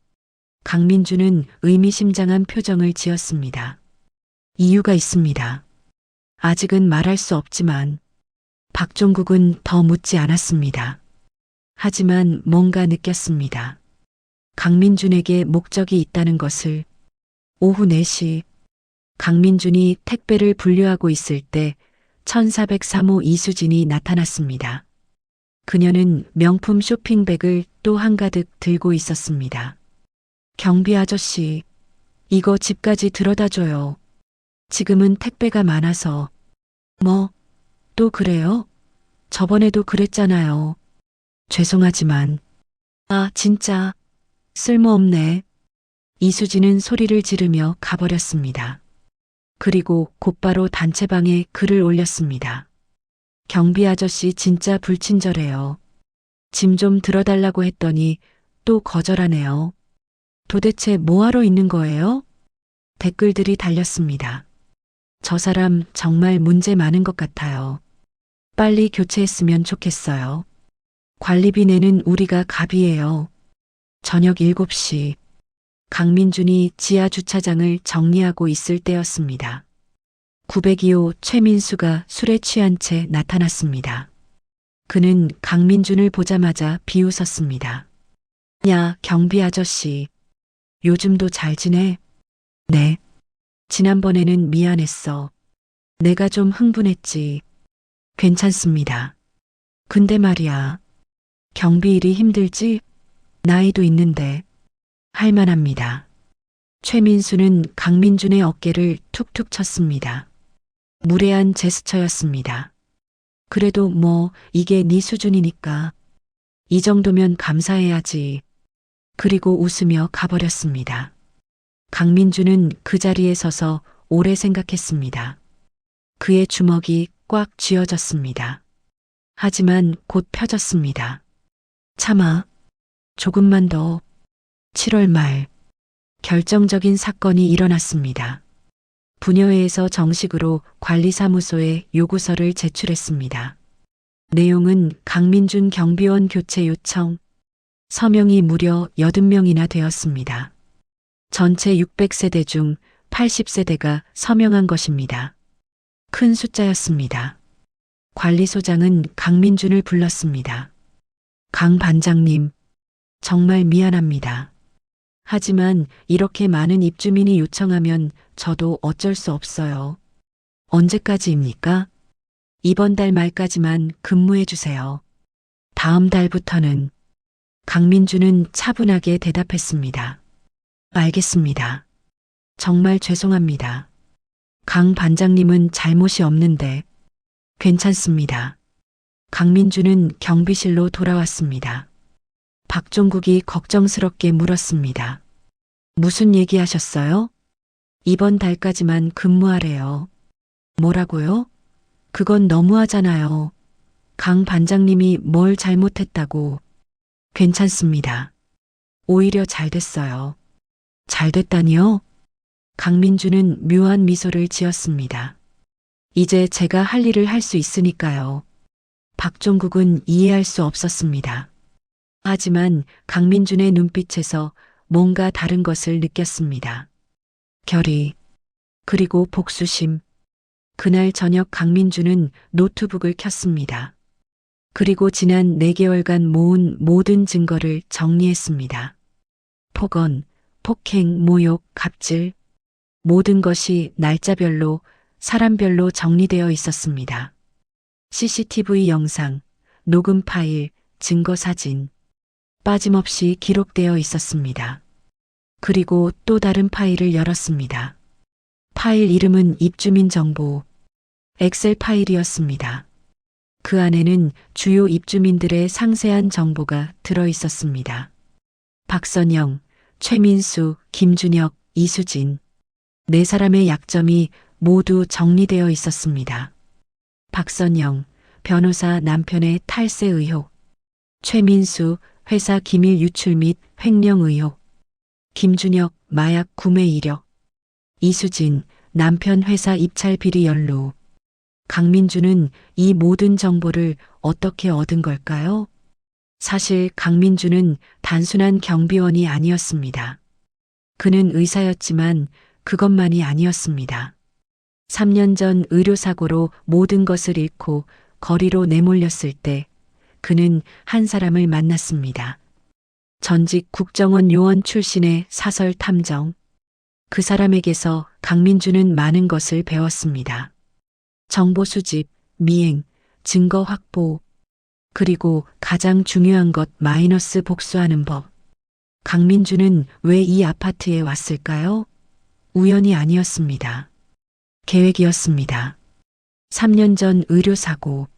[SPEAKER 3] 강민주는 의미심장한 표정을 지었습니다. 이유가 있습니다. 아직은 말할 수 없지만 박종국은 더 묻지 않았습니다. 하지만 뭔가 느꼈습니다. 강민준에게 목적이 있다는 것을. 오후 4시 강민준이 택배를 분류하고 있을 때 1403호 이수진이 나타났습니다. 그녀는 명품 쇼핑백을 또 한가득 들고 있었습니다. 경비 아저씨, 이거 집까지 들여다 줘요. 지금은 택배가 많아서. 뭐, 또 그래요? 저번에도 그랬잖아요. 죄송하지만. 아, 진짜. 쓸모없네. 이수진은 소리를 지르며 가버렸습니다. 그리고 곧바로 단체방에 글을 올렸습니다. 경비 아저씨 진짜 불친절해요. 짐 좀 들어달라고 했더니 또 거절하네요. 도대체 뭐하러 있는 거예요? 댓글들이 달렸습니다. 저 사람 정말 문제 많은 것 같아요. 빨리 교체했으면 좋겠어요. 관리비 내는 우리가 갑이에요. 저녁 7시 강민준이 지하 주차장을 정리하고 있을 때였습니다. 902호 최민수가 술에 취한 채 나타났습니다. 그는 강민준을 보자마자 비웃었습니다. 야, 경비 아저씨. 요즘도 잘 지내? 네. 지난번에는 미안했어. 내가 좀 흥분했지. 괜찮습니다. 근데 말이야. 경비 일이 힘들지? 나이도 있는데. 할만합니다. 최민수는 강민준의 어깨를 툭툭 쳤습니다. 무례한 제스처였습니다. 그래도 뭐 이게 네 수준이니까. 이 정도면 감사해야지. 그리고 웃으며 가버렸습니다. 강민준은 그 자리에 서서 오래 생각했습니다. 그의 주먹이 꽉 쥐어졌습니다. 하지만 곧 펴졌습니다. 참아. 조금만 더. 7월 말 결정적인 사건이 일어났습니다. 부녀회에서 정식으로 관리사무소에 요구서를 제출했습니다. 내용은 강민준 경비원 교체 요청, 서명이 무려 80명이나 되었습니다. 전체 600세대 중 80세대가 서명한 것입니다. 큰 숫자였습니다. 관리소장은 강민준을 불렀습니다. 강 반장님, 정말 미안합니다. 하지만 이렇게 많은 입주민이 요청하면 저도 어쩔 수 없어요. 언제까지입니까? 이번 달 말까지만 근무해 주세요. 다음 달부터는. 강민준은 차분하게 대답했습니다. 알겠습니다. 정말 죄송합니다. 강 반장님은 잘못이 없는데 괜찮습니다. 강민주는 경비실로 돌아왔습니다. 박종국이 걱정스럽게 물었습니다. 무슨 얘기하셨어요? 이번 달까지만 근무하래요. 뭐라고요? 그건 너무하잖아요. 강 반장님이 뭘 잘못했다고. 괜찮습니다. 오히려 잘 됐어요. 잘 됐다니요? 강민주는 묘한 미소를 지었습니다. 이제 제가 할 일을 할 수 있으니까요. 박종국은 이해할 수 없었습니다. 하지만 강민준의 눈빛에서 뭔가 다른 것을 느꼈습니다. 결의, 그리고 복수심. 그날 저녁 강민주는 노트북을 켰습니다. 그리고 지난 4개월간 모은 모든 증거를 정리했습니다. 폭언, 폭행, 모욕, 갑질. 모든 것이 날짜별로, 사람별로 정리되어 있었습니다. CCTV 영상, 녹음 파일, 증거 사진. 빠짐없이 기록되어 있었습니다. 그리고 또 다른 파일을 열었습니다. 파일 이름은 입주민 정보, 엑셀 파일이었습니다. 그 안에는 주요 입주민들의 상세한 정보가 들어 있었습니다. 박선영, 최민수, 김준혁, 이수진. 4사람의 약점이 모두 정리되어 있었습니다. 박선영, 변호사 남편의 탈세 의혹. 최민수, 회사 기밀 유출 및 횡령 의혹. 김준혁, 마약 구매 이력. 이수진, 남편 회사 입찰 비리 연루. 강민주는 이 모든 정보를 어떻게 얻은 걸까요? 사실 강민주는 단순한 경비원이 아니었습니다. 그는 의사였지만 그것만이 아니었습니다. 3년 전 의료사고로 모든 것을 잃고 거리로 내몰렸을 때 그는 한 사람을 만났습니다. 전직 국정원 요원 출신의 사설 탐정. 그 사람에게서 강민주는 많은 것을 배웠습니다. 정보 수집, 미행, 증거 확보, 그리고 가장 중요한 것 마이너스 복수하는 법. 강민주는 왜 이 아파트에 왔을까요? 우연이 아니었습니다. 계획이었습니다. 3년 전 의료사고.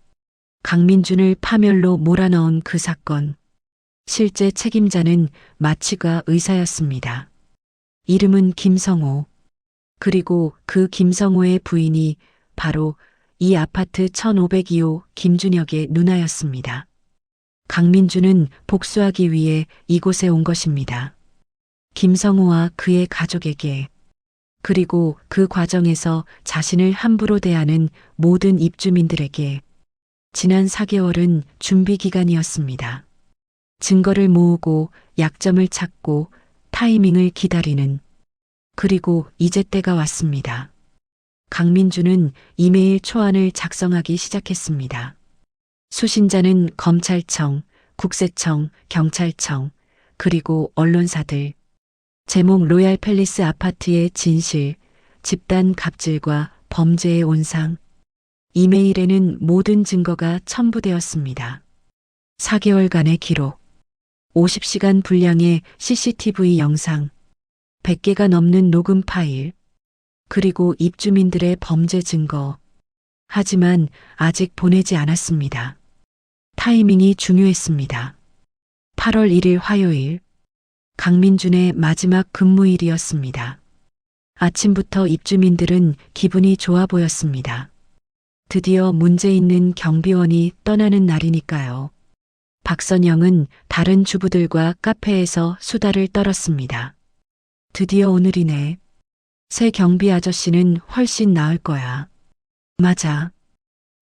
[SPEAKER 3] 강민준을 파멸로 몰아넣은 그 사건. 실제 책임자는 마취가 의사였습니다. 이름은 김성호. 그리고 그 김성호의 부인이 바로 이 아파트 1502호 김준혁의 누나였습니다. 강민주는 복수하기 위해 이곳에 온 것입니다. 김성호와 그의 가족에게, 그리고 그 과정에서 자신을 함부로 대하는 모든 입주민들에게. 지난 4개월은 준비 기간이었습니다. 증거를 모으고 약점을 찾고 타이밍을 기다리는. 그리고 이제 때가 왔습니다. 강민주는 이메일 초안을 작성하기 시작했습니다. 수신자는 검찰청, 국세청, 경찰청, 그리고 언론사들. 제목 로얄 팰리스 아파트의 진실, 집단 갑질과 범죄의 온상. 이메일에는 모든 증거가 첨부되었습니다. 4개월간의 기록, 50시간 분량의 CCTV 영상, 100개가 넘는 녹음 파일, 그리고 입주민들의 범죄 증거. 하지만 아직 보내지 않았습니다. 타이밍이 중요했습니다. 8월 1일 화요일, 강민준의 마지막 근무일이었습니다. 아침부터 입주민들은 기분이 좋아 보였습니다. 드디어 문제 있는 경비원이 떠나는 날이니까요. 박선영은 다른 주부들과 카페에서 수다를 떨었습니다. 드디어 오늘이네. 새 경비 아저씨는 훨씬 나을 거야. 맞아.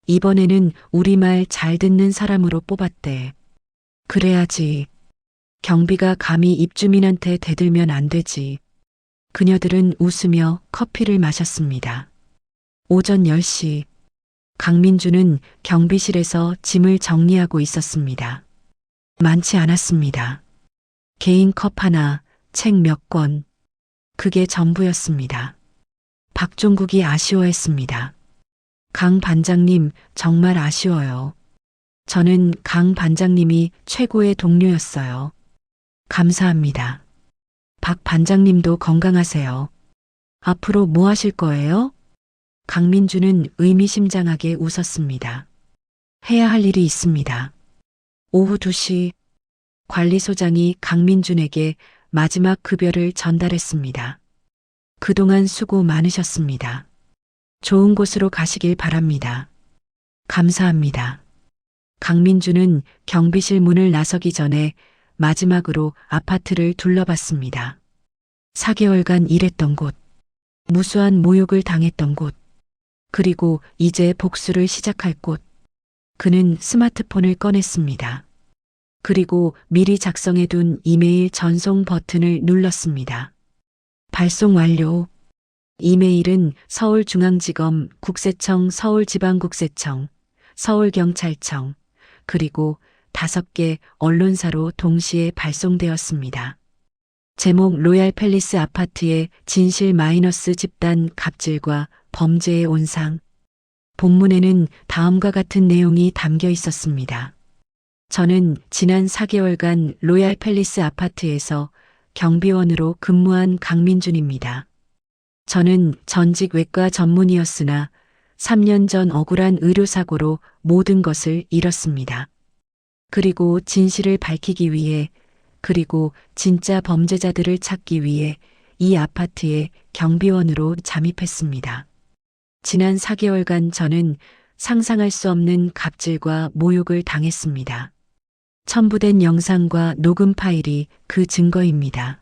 [SPEAKER 3] 이번에는 우리 말 잘 듣는 사람으로 뽑았대. 그래야지. 경비가 감히 입주민한테 대들면 안 되지. 그녀들은 웃으며 커피를 마셨습니다. 오전 10시. 강민주는 경비실에서 짐을 정리하고 있었습니다. 많지 않았습니다. 개인 컵 하나, 책 몇 권. 그게 전부였습니다. 박종국이 아쉬워했습니다. 강 반장님, 정말 아쉬워요. 저는 강 반장님이 최고의 동료였어요. 감사합니다. 박 반장님도 건강하세요. 앞으로 뭐 하실 거예요? 강민주는 의미심장하게 웃었습니다. 해야 할 일이 있습니다. 오후 2시 관리소장이 강민준에게 마지막 급여를 전달했습니다. 그동안 수고 많으셨습니다. 좋은 곳으로 가시길 바랍니다. 감사합니다. 강민주는 경비실 문을 나서기 전에 마지막으로 아파트를 둘러봤습니다. 4개월간 일했던 곳, 무수한 모욕을 당했던 곳, 그리고 이제 복수를 시작할 곳. 그는 스마트폰을 꺼냈습니다. 그리고 미리 작성해둔 이메일 전송 버튼을 눌렀습니다. 발송 완료. 이메일은 서울중앙지검, 국세청, 서울지방국세청, 서울경찰청, 그리고 5개 언론사로 동시에 발송되었습니다. 제목 로얄 팰리스 아파트의 진실 마이너스 집단 갑질과 범죄의 온상. 본문에는 다음과 같은 내용이 담겨 있었습니다. 저는 지난 4개월간 로얄 팰리스 아파트에서 경비원으로 근무한 강민준입니다. 저는 전직 외과 전문의였으나 3년 전 억울한 의료사고로 모든 것을 잃었습니다. 그리고 진실을 밝히기 위해, 그리고 진짜 범죄자들을 찾기 위해 이 아파트에 경비원으로 잠입했습니다. 지난 4개월간 저는 상상할 수 없는 갑질과 모욕을 당했습니다. 첨부된 영상과 녹음 파일이 그 증거입니다.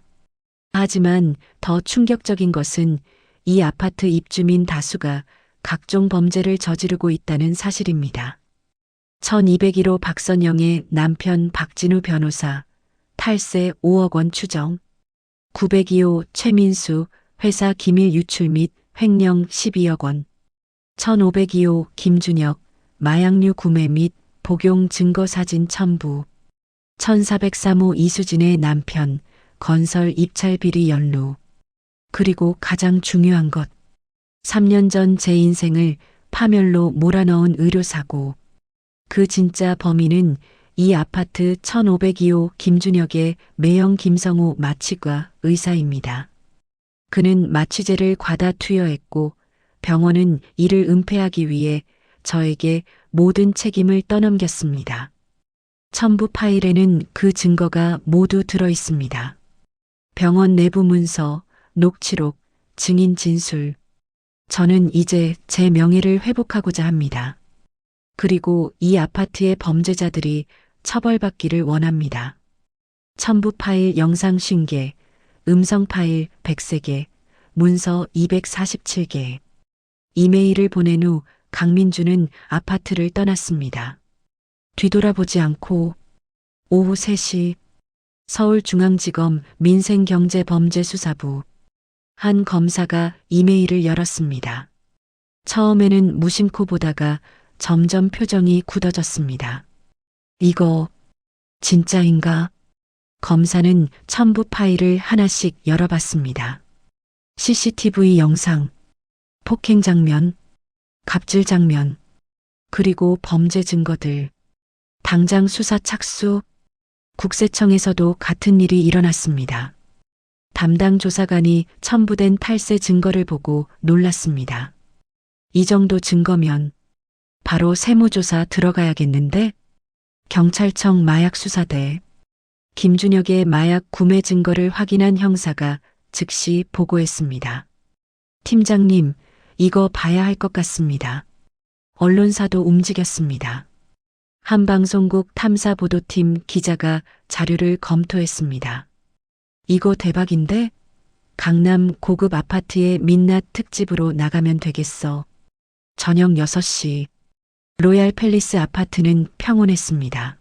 [SPEAKER 3] 하지만 더 충격적인 것은 이 아파트 입주민 다수가 각종 범죄를 저지르고 있다는 사실입니다. 1201호 박선영의 남편 박진우 변호사, 탈세 5억 원 추정. 902호 최민수, 회사 기밀 유출 및 횡령 12억 원. 1502호 김준혁, 마약류 구매 및 복용 증거 사진 첨부. 1403호 이수진의 남편, 건설 입찰 비리 연루. 그리고 가장 중요한 것. 3년 전 제 인생을 파멸로 몰아넣은 의료사고. 그 진짜 범인은 이 아파트 1502호 김준혁의 매형 김성우 마취과 의사입니다. 그는 마취제를 과다 투여했고 병원은 이를 은폐하기 위해 저에게 모든 책임을 떠넘겼습니다. 첨부 파일에는 그 증거가 모두 들어 있습니다. 병원 내부 문서, 녹취록, 증인 진술. 저는 이제 제 명예를 회복하고자 합니다. 그리고 이 아파트의 범죄자들이 처벌받기를 원합니다. 첨부 파일 영상 50개, 음성 파일 103개, 문서 247개. 이메일을 보낸 후 강민주는 아파트를 떠났습니다. 뒤돌아보지 않고 오후 3시 서울중앙지검 민생경제범죄수사부 한 검사가 이메일을 열었습니다. 처음에는 무심코 보다가 점점 표정이 굳어졌습니다. 이거 진짜인가? 검사는 첨부 파일을 하나씩 열어봤습니다. CCTV 영상, 폭행 장면, 갑질 장면, 그리고 범죄 증거들. 당장 수사 착수. 국세청에서도 같은 일이 일어났습니다. 담당 조사관이 첨부된 탈세 증거를 보고 놀랐습니다. 이 정도 증거면 바로 세무조사 들어가야겠는데? 경찰청 마약수사대. 김준혁의 마약 구매 증거를 확인한 형사가 즉시 보고했습니다. 팀장님, 이거 봐야 할 것 같습니다. 언론사도 움직였습니다. 한방송국 탐사보도팀 기자가 자료를 검토했습니다. 이거 대박인데? 강남 고급 아파트의 민낯 특집으로 나가면 되겠어. 저녁 6시. 로얄 팰리스 아파트는 평온했습니다.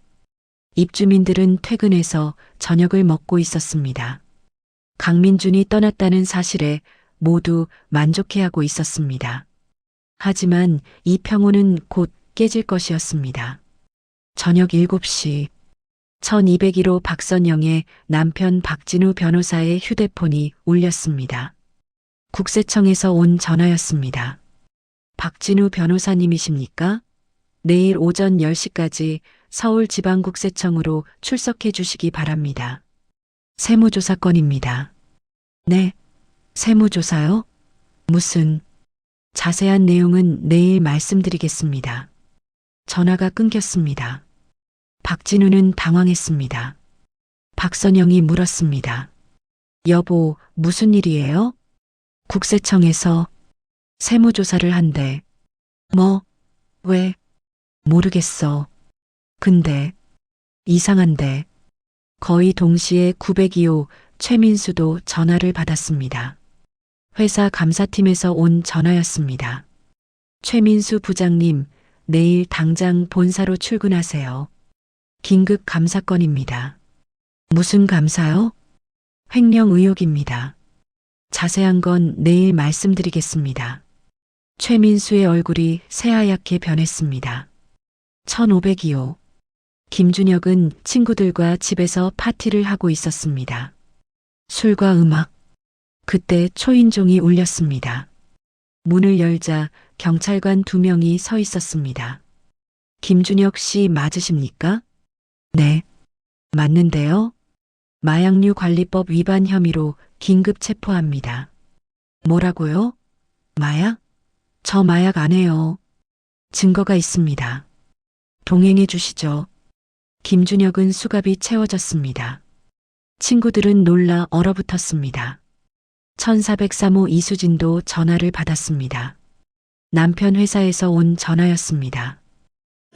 [SPEAKER 3] 입주민들은 퇴근해서 저녁을 먹고 있었습니다. 강민준이 떠났다는 사실에 모두 만족해하고 있었습니다. 하지만 이 평온은 곧 깨질 것이었습니다. 저녁 7시 1201호 박선영의 남편 박진우 변호사의 휴대폰이 울렸습니다. 국세청에서 온 전화였습니다. 박진우 변호사님이십니까? 내일 오전 10시까지 서울지방국세청으로 출석해 주시기 바랍니다. 세무조사 건입니다. 네, 세무조사요? 무슨 자세한 내용은 내일 말씀드리겠습니다. 전화가 끊겼습니다. 박진우는 당황했습니다. 박선영이 물었습니다. 여보, 무슨 일이에요? 국세청에서 세무조사를 한대. 뭐? 왜? 모르겠어. 근데 이상한데. 거의 동시에 902호 최민수도 전화를 받았습니다. 회사 감사팀에서 온 전화였습니다. 최민수 부장님, 내일 당장 본사로 출근하세요. 긴급 감사건입니다. 무슨 감사요? 횡령 의혹입니다. 자세한 건 내일 말씀드리겠습니다. 최민수의 얼굴이 새하얗게 변했습니다. 1502호. 김준혁은 친구들과 집에서 파티를 하고 있었습니다. 술과 음악. 그때 초인종이 울렸습니다. 문을 열자 경찰관 2명이 서 있었습니다. 김준혁 씨 맞으십니까? 네. 맞는데요. 마약류 관리법 위반 혐의로 긴급 체포합니다. 뭐라고요? 마약? 저 마약 안 해요. 증거가 있습니다. 동행해 주시죠. 김준혁은 수갑이 채워졌습니다. 친구들은 놀라 얼어붙었습니다. 1403호 이수진도 전화를 받았습니다. 남편 회사에서 온 전화였습니다.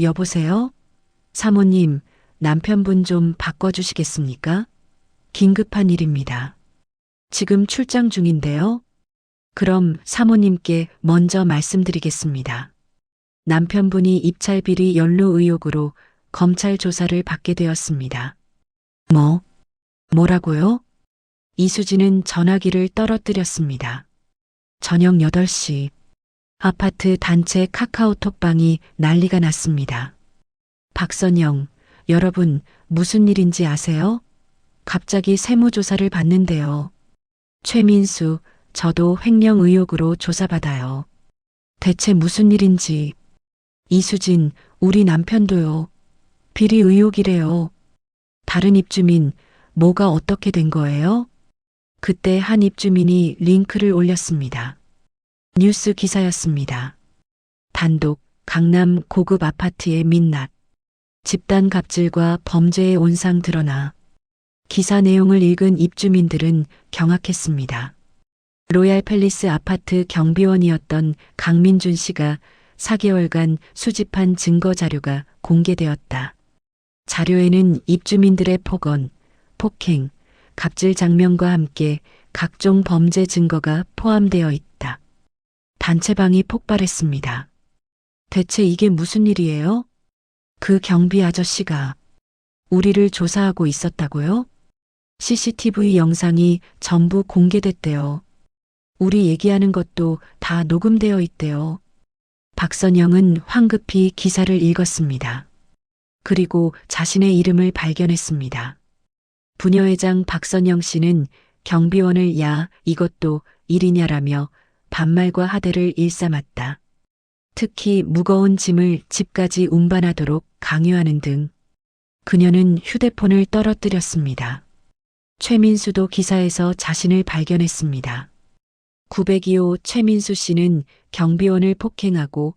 [SPEAKER 3] 여보세요? 사모님, 남편분 좀 바꿔주시겠습니까? 긴급한 일입니다. 지금 출장 중인데요. 그럼 사모님께 먼저 말씀드리겠습니다. 남편분이 입찰비리 연루 의혹으로 검찰 조사를 받게 되었습니다. 뭐라고요? 이수진은 전화기를 떨어뜨렸습니다. 저녁 8시 아파트 단체 카카오톡방이 난리가 났습니다. 박선영, 여러분 무슨 일인지 아세요? 갑자기 세무조사를 받는데요. 최민수, 저도 횡령 의혹으로 조사받아요. 대체 무슨 일인지. 이수진, 우리 남편도요. 비리 의혹이래요. 다른 입주민, 뭐가 어떻게 된 거예요? 그때 한 입주민이 링크를 올렸습니다. 뉴스 기사였습니다. 단독, 강남 고급 아파트의 민낯. 집단 갑질과 범죄의 온상 드러나. 기사 내용을 읽은 입주민들은 경악했습니다. 로얄 팰리스 아파트 경비원이었던 강민준 씨가 4개월간 수집한 증거 자료가 공개되었다. 자료에는 입주민들의 폭언, 폭행, 갑질 장면과 함께 각종 범죄 증거가 포함되어 있다. 단체방이 폭발했습니다. 대체 이게 무슨 일이에요? 그 경비 아저씨가 우리를 조사하고 있었다고요? CCTV 영상이 전부 공개됐대요. 우리 얘기하는 것도 다 녹음되어 있대요. 박선영은 황급히 기사를 읽었습니다. 그리고 자신의 이름을 발견했습니다. 부녀회장 박선영 씨는 경비원을 야, 이것도 일이냐라며 반말과 하대를 일삼았다. 특히 무거운 짐을 집까지 운반하도록 강요하는 등 그녀는 휴대폰을 떨어뜨렸습니다. 최민수도 기사에서 자신을 발견했습니다. 902호 최민수 씨는 경비원을 폭행하고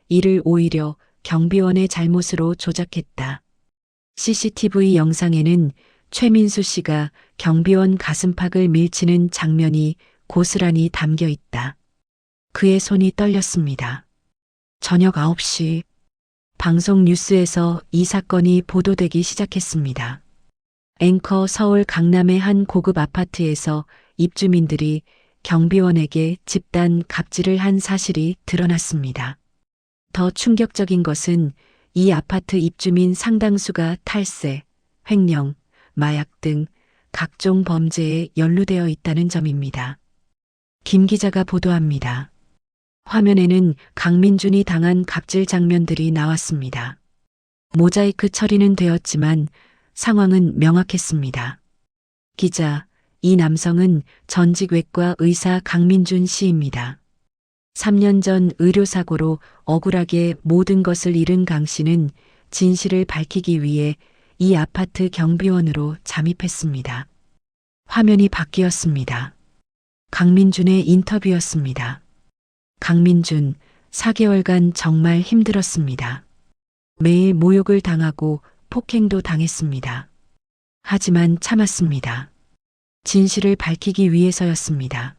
[SPEAKER 3] 이를 오히려 경비원의 잘못으로 조작했다. CCTV 영상에는 최민수 씨가 경비원 가슴팍을 밀치는 장면이 고스란히 담겨 있다. 그의 손이 떨렸습니다. 저녁 9시 방송 뉴스에서 이 사건이 보도되기 시작했습니다. 앵커 서울 강남의 한 고급 아파트에서 입주민들이 경비원에게 집단 갑질을 한 사실이 드러났습니다. 더 충격적인 것은 이 아파트 입주민 상당수가 탈세, 횡령, 마약 등 각종 범죄에 연루되어 있다는 점입니다. 김 기자가 보도합니다. 화면에는 강민준이 당한 갑질 장면들이 나왔습니다. 모자이크 처리는 되었지만 상황은 명확했습니다. 기자, 이 남성은 전직 외과 의사 강민준 씨입니다. 3년 전 의료사고로 억울하게 모든 것을 잃은 강 씨는 진실을 밝히기 위해 이 아파트 경비원으로 잠입했습니다. 화면이 바뀌었습니다. 강민준의 인터뷰였습니다. 강민준, 4개월간 정말 힘들었습니다. 매일 모욕을 당하고 폭행도 당했습니다. 하지만 참았습니다. 진실을 밝히기 위해서였습니다.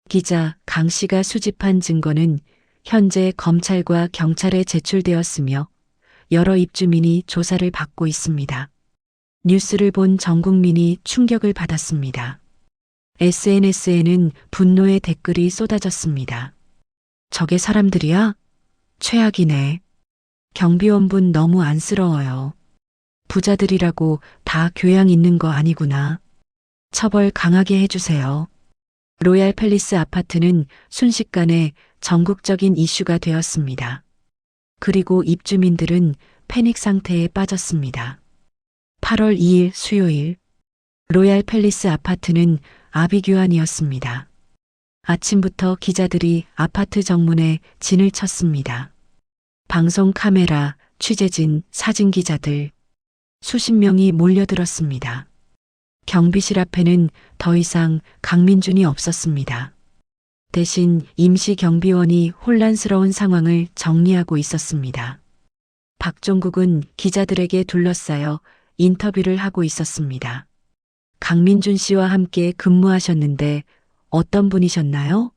[SPEAKER 3] 기자 강 씨가 수집한 증거는 현재 검찰과 경찰에 제출되었으며 여러 입주민이 조사를 받고 있습니다. 뉴스를 본 전 국민이 충격을 받았습니다. SNS에는 분노의 댓글이 쏟아졌습니다. 저게 사람들이야? 최악이네. 경비원분 너무 안쓰러워요. 부자들이라고 다 교양 있는 거 아니구나. 처벌 강하게 해주세요. 로얄 팰리스 아파트는 순식간에 전국적인 이슈가 되었습니다. 그리고 입주민들은 패닉 상태에 빠졌습니다. 8월 2일 수요일, 로얄 팰리스 아파트는 아비규환이었습니다. 아침부터 기자들이 아파트 정문에 진을 쳤습니다. 방송 카메라, 취재진, 사진 기자들, 수십 명이 몰려들었습니다. 경비실 앞에는 더 이상 강민준이 없었습니다. 대신 임시 경비원이 혼란스러운 상황을 정리하고 있었습니다. 박종국은 기자들에게 둘러싸여 인터뷰를 하고 있었습니다. 강민준 씨와 함께 근무하셨는데 어떤 분이셨나요?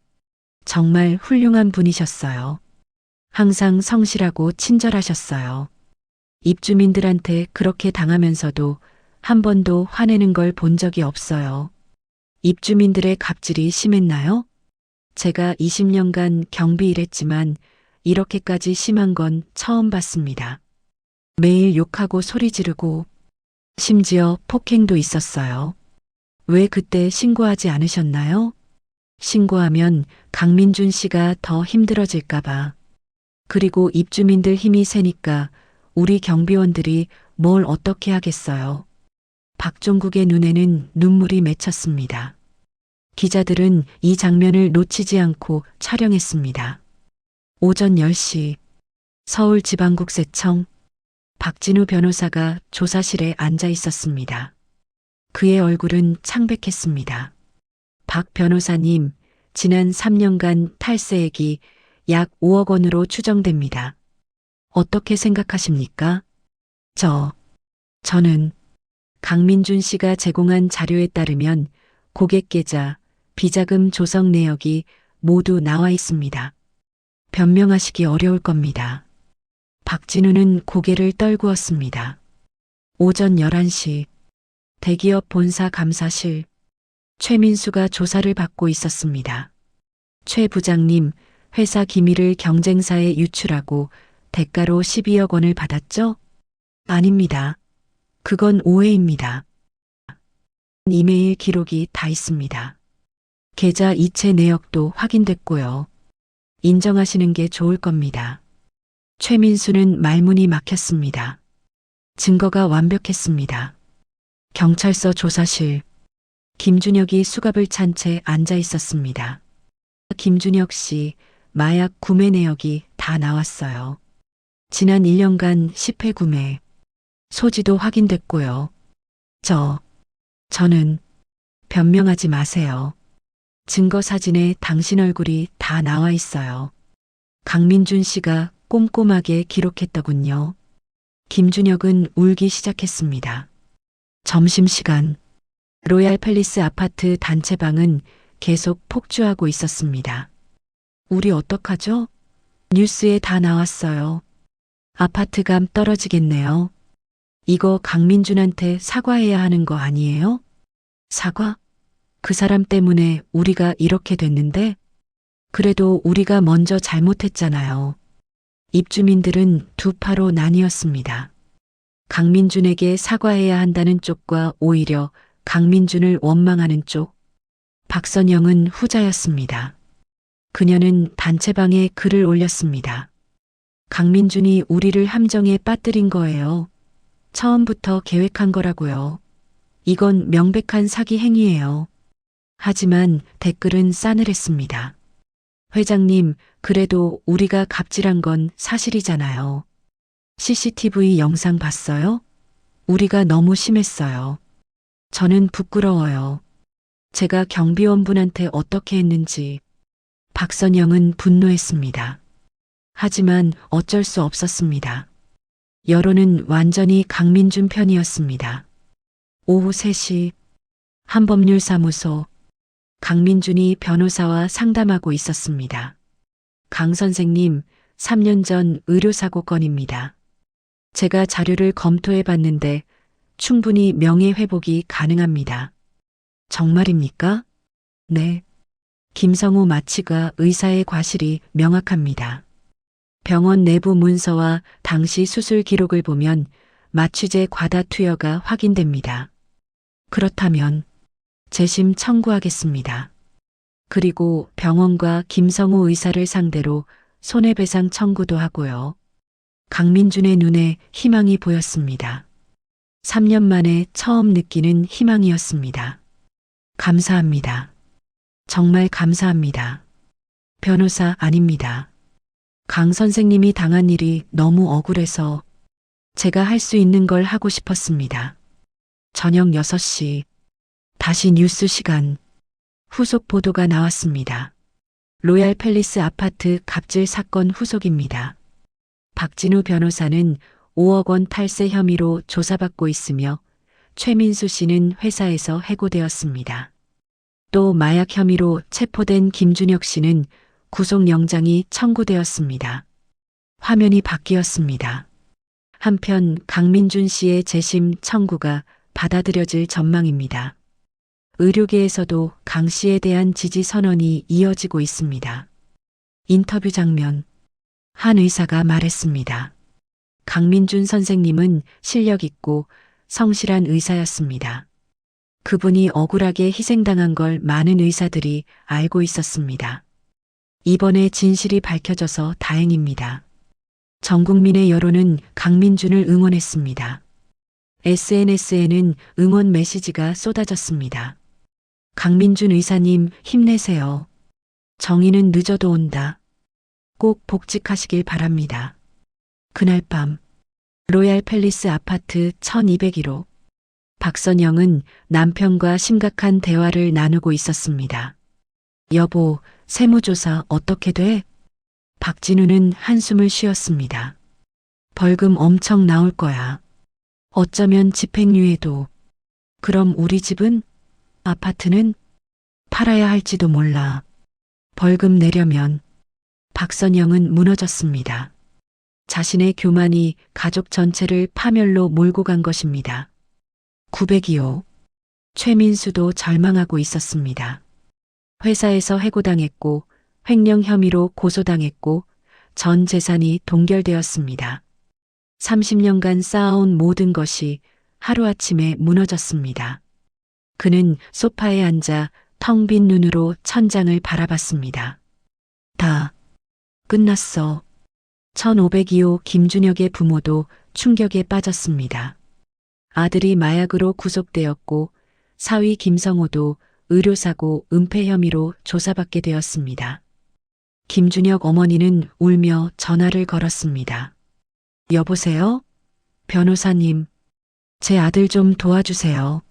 [SPEAKER 3] 정말 훌륭한 분이셨어요. 항상 성실하고 친절하셨어요. 입주민들한테 그렇게 당하면서도 한 번도 화내는 걸 본 적이 없어요. 입주민들의 갑질이 심했나요? 제가 20년간 경비 일했지만 이렇게까지 심한 건 처음 봤습니다. 매일 욕하고 소리 지르고 심지어 폭행도 있었어요. 왜 그때 신고하지 않으셨나요? 신고하면 강민준 씨가 더 힘들어질까봐. 그리고 입주민들 힘이 세니까 우리 경비원들이 뭘 어떻게 하겠어요. 박종국의 눈에는 눈물이 맺혔습니다. 기자들은 이 장면을 놓치지 않고 촬영했습니다. 오전 10시 서울지방국세청 박진우 변호사가 조사실에 앉아 있었습니다. 그의 얼굴은 창백했습니다. 박 변호사님, 지난 3년간 탈세액이 약 5억 원으로 추정됩니다. 어떻게 생각하십니까? 저는 강민준 씨가 제공한 자료에 따르면 고객 계좌, 비자금 조성 내역이 모두 나와 있습니다. 변명하시기 어려울 겁니다. 박진우는 고개를 떨구었습니다. 오전 11시 대기업 본사 감사실 최민수가 조사를 받고 있었습니다. 최 부장님, 회사 기밀을 경쟁사에 유출하고 대가로 12억 원을 받았죠? 아닙니다. 그건 오해입니다. 이메일 기록이 다 있습니다. 계좌 이체 내역도 확인됐고요. 인정하시는 게 좋을 겁니다. 최민수는 말문이 막혔습니다. 증거가 완벽했습니다. 경찰서 조사실, 김준혁이 수갑을 찬 채 앉아 있었습니다. 김준혁 씨 마약 구매 내역이 다 나왔어요. 지난 1년간 10회 구매, 소지도 확인됐고요. 저는 변명하지 마세요. 증거 사진에 당신 얼굴이 다 나와 있어요. 강민준 씨가 꼼꼼하게 기록했더군요. 김준혁은 울기 시작했습니다. 점심시간, 로얄 팰리스 아파트 단체방은 계속 폭주하고 있었습니다. 우리 어떡하죠? 뉴스에 다 나왔어요. 아파트감 떨어지겠네요. 이거 강민준한테 사과해야 하는 거 아니에요? 사과? 그 사람 때문에 우리가 이렇게 됐는데? 그래도 우리가 먼저 잘못했잖아요. 입주민들은 두 파로 나뉘었습니다. 강민준에게 사과해야 한다는 쪽과 오히려 강민준을 원망하는 쪽. 박선영은 후자였습니다. 그녀는 단체방에 글을 올렸습니다. 강민준이 우리를 함정에 빠뜨린 거예요. 처음부터 계획한 거라고요. 이건 명백한 사기 행위예요. 하지만 댓글은 싸늘했습니다. 회장님, 그래도 우리가 갑질한 건 사실이잖아요. CCTV 영상 봤어요? 우리가 너무 심했어요. 저는 부끄러워요. 제가 경비원분한테 어떻게 했는지 박선영은 분노했습니다. 하지만 어쩔 수 없었습니다. 여론은 완전히 강민준 편이었습니다. 오후 3시 한법률사무소. 강민준이 변호사와 상담하고 있었습니다. 강 선생님, 3년 전 의료사고 건입니다. 제가 자료를 검토해 봤는데 충분히 명예회복이 가능합니다. 정말입니까? 네. 김성우 마취가 의사의 과실이 명확합니다. 병원 내부 문서와 당시 수술 기록을 보면 마취제 과다 투여가 확인됩니다. 그렇다면 재심 청구하겠습니다. 그리고 병원과 김성우 의사를 상대로 손해배상 청구도 하고요. 강민준의 눈에 희망이 보였습니다. 3년 만에 처음 느끼는 희망이었습니다. 감사합니다. 정말 감사합니다. 변호사 아닙니다. 강 선생님이 당한 일이 너무 억울해서 제가 할 수 있는 걸 하고 싶었습니다. 저녁 6시 다시 뉴스 시간. 후속 보도가 나왔습니다. 로얄 팰리스 아파트 갑질 사건 후속입니다. 박진우 변호사는 5억 원 탈세 혐의로 조사받고 있으며 최민수 씨는 회사에서 해고되었습니다. 또 마약 혐의로 체포된 김준혁 씨는 구속영장이 청구되었습니다. 화면이 바뀌었습니다. 한편 강민준 씨의 재심 청구가 받아들여질 전망입니다. 의료계에서도 강 씨에 대한 지지 선언이 이어지고 있습니다. 인터뷰 장면. 한 의사가 말했습니다. 강민준 선생님은 실력 있고 성실한 의사였습니다. 그분이 억울하게 희생당한 걸 많은 의사들이 알고 있었습니다. 이번에 진실이 밝혀져서 다행입니다. 전 국민의 여론은 강민준을 응원했습니다. SNS에는 응원 메시지가 쏟아졌습니다. 강민준 의사님 힘내세요. 정의는 늦어도 온다. 꼭 복직하시길 바랍니다. 그날 밤 로얄 팰리스 아파트 1201호. 박선영은 남편과 심각한 대화를 나누고 있었습니다. 여보, 세무조사 어떻게 돼? 박진우는 한숨을 쉬었습니다. 벌금 엄청 나올 거야. 어쩌면 집행유예도. 그럼 우리 집은? 아파트는? 팔아야 할지도 몰라. 벌금 내려면. 박선영은 무너졌습니다. 자신의 교만이 가족 전체를 파멸로 몰고 간 것입니다. 902호. 최민수도 절망하고 있었습니다. 회사에서 해고당했고 횡령 혐의로 고소당했고 전 재산이 동결되었습니다. 30년간 쌓아온 모든 것이 하루아침에 무너졌습니다. 그는 소파에 앉아 텅 빈 눈으로 천장을 바라봤습니다. 다 끝났어. 1502호 김준혁의 부모도 충격에 빠졌습니다. 아들이 마약으로 구속되었고 사위 김성호도 의료사고 은폐 혐의로 조사받게 되었습니다. 김준혁 어머니는 울며 전화를 걸었습니다. 여보세요? 변호사님, 제 아들 좀 도와주세요.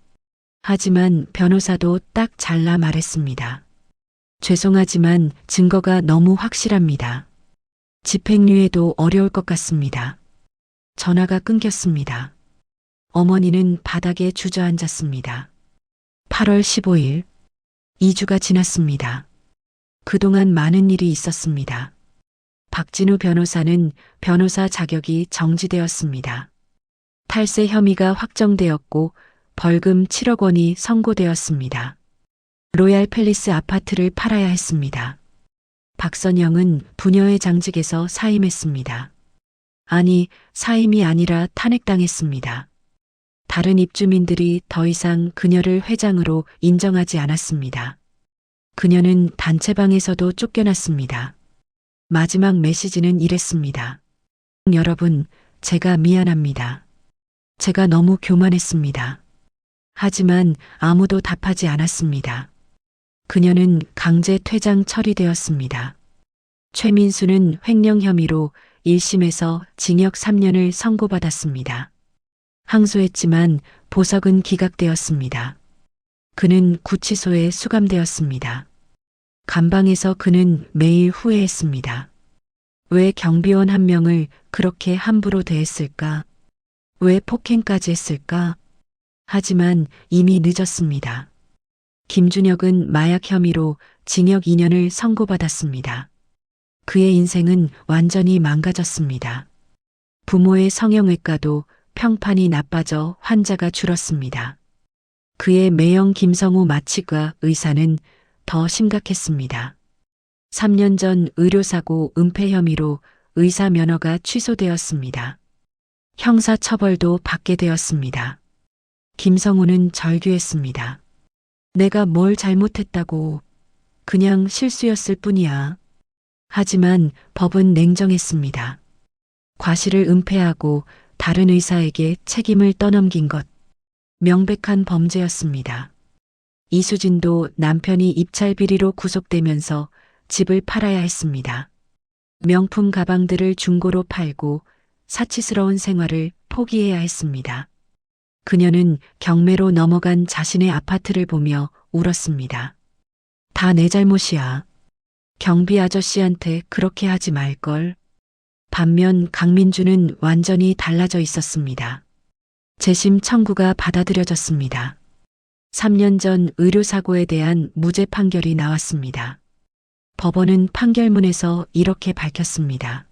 [SPEAKER 3] 하지만 변호사도 딱 잘라 말했습니다. 죄송하지만 증거가 너무 확실합니다. 집행유예도 어려울 것 같습니다. 전화가 끊겼습니다. 어머니는 바닥에 주저앉았습니다. 8월 15일, 2주가 지났습니다. 그동안 많은 일이 있었습니다. 박진우 변호사는 변호사 자격이 정지되었습니다. 탈세 혐의가 확정되었고 벌금 7억 원이 선고되었습니다. 로얄 팰리스 아파트를 팔아야 했습니다. 박선영은 부녀의 장직에서 사임했습니다. 아니, 사임이 아니라 탄핵당했습니다. 다른 입주민들이 더 이상 그녀를 회장으로 인정하지 않았습니다. 그녀는 단체방에서도 쫓겨났습니다. 마지막 메시지는 이랬습니다. 여러분, 제가 미안합니다. 제가 너무 교만했습니다. 하지만 아무도 답하지 않았습니다. 그녀는 강제 퇴장 처리되었습니다. 최민수는 횡령 혐의로 1심에서 징역 3년을 선고받았습니다. 항소했지만 보석은 기각되었습니다. 그는 구치소에 수감되었습니다. 감방에서 그는 매일 후회했습니다. 왜 경비원 한 명을 그렇게 함부로 대했을까? 왜 폭행까지 했을까? 하지만 이미 늦었습니다. 김준혁은 마약 혐의로 징역 2년을 선고받았습니다. 그의 인생은 완전히 망가졌습니다. 부모의 성형외과도 평판이 나빠져 환자가 줄었습니다. 그의 매형 김성우 마취과 의사는 더 심각했습니다. 3년 전 의료사고 은폐 혐의로 의사 면허가 취소되었습니다. 형사처벌도 받게 되었습니다. 김성우는 절규했습니다. 내가 뭘 잘못했다고. 그냥 실수였을 뿐이야. 하지만 법은 냉정했습니다. 과실을 은폐하고 다른 의사에게 책임을 떠넘긴 것. 명백한 범죄였습니다. 이수진도 남편이 입찰 비리로 구속되면서 집을 팔아야 했습니다. 명품 가방들을 중고로 팔고 사치스러운 생활을 포기해야 했습니다. 그녀는 경매로 넘어간 자신의 아파트를 보며 울었습니다. 다 내 잘못이야. 경비 아저씨한테 그렇게 하지 말걸. 반면 강민주는 완전히 달라져 있었습니다. 재심 청구가 받아들여졌습니다. 3년 전 의료사고에 대한 무죄 판결이 나왔습니다. 법원은 판결문에서 이렇게 밝혔습니다.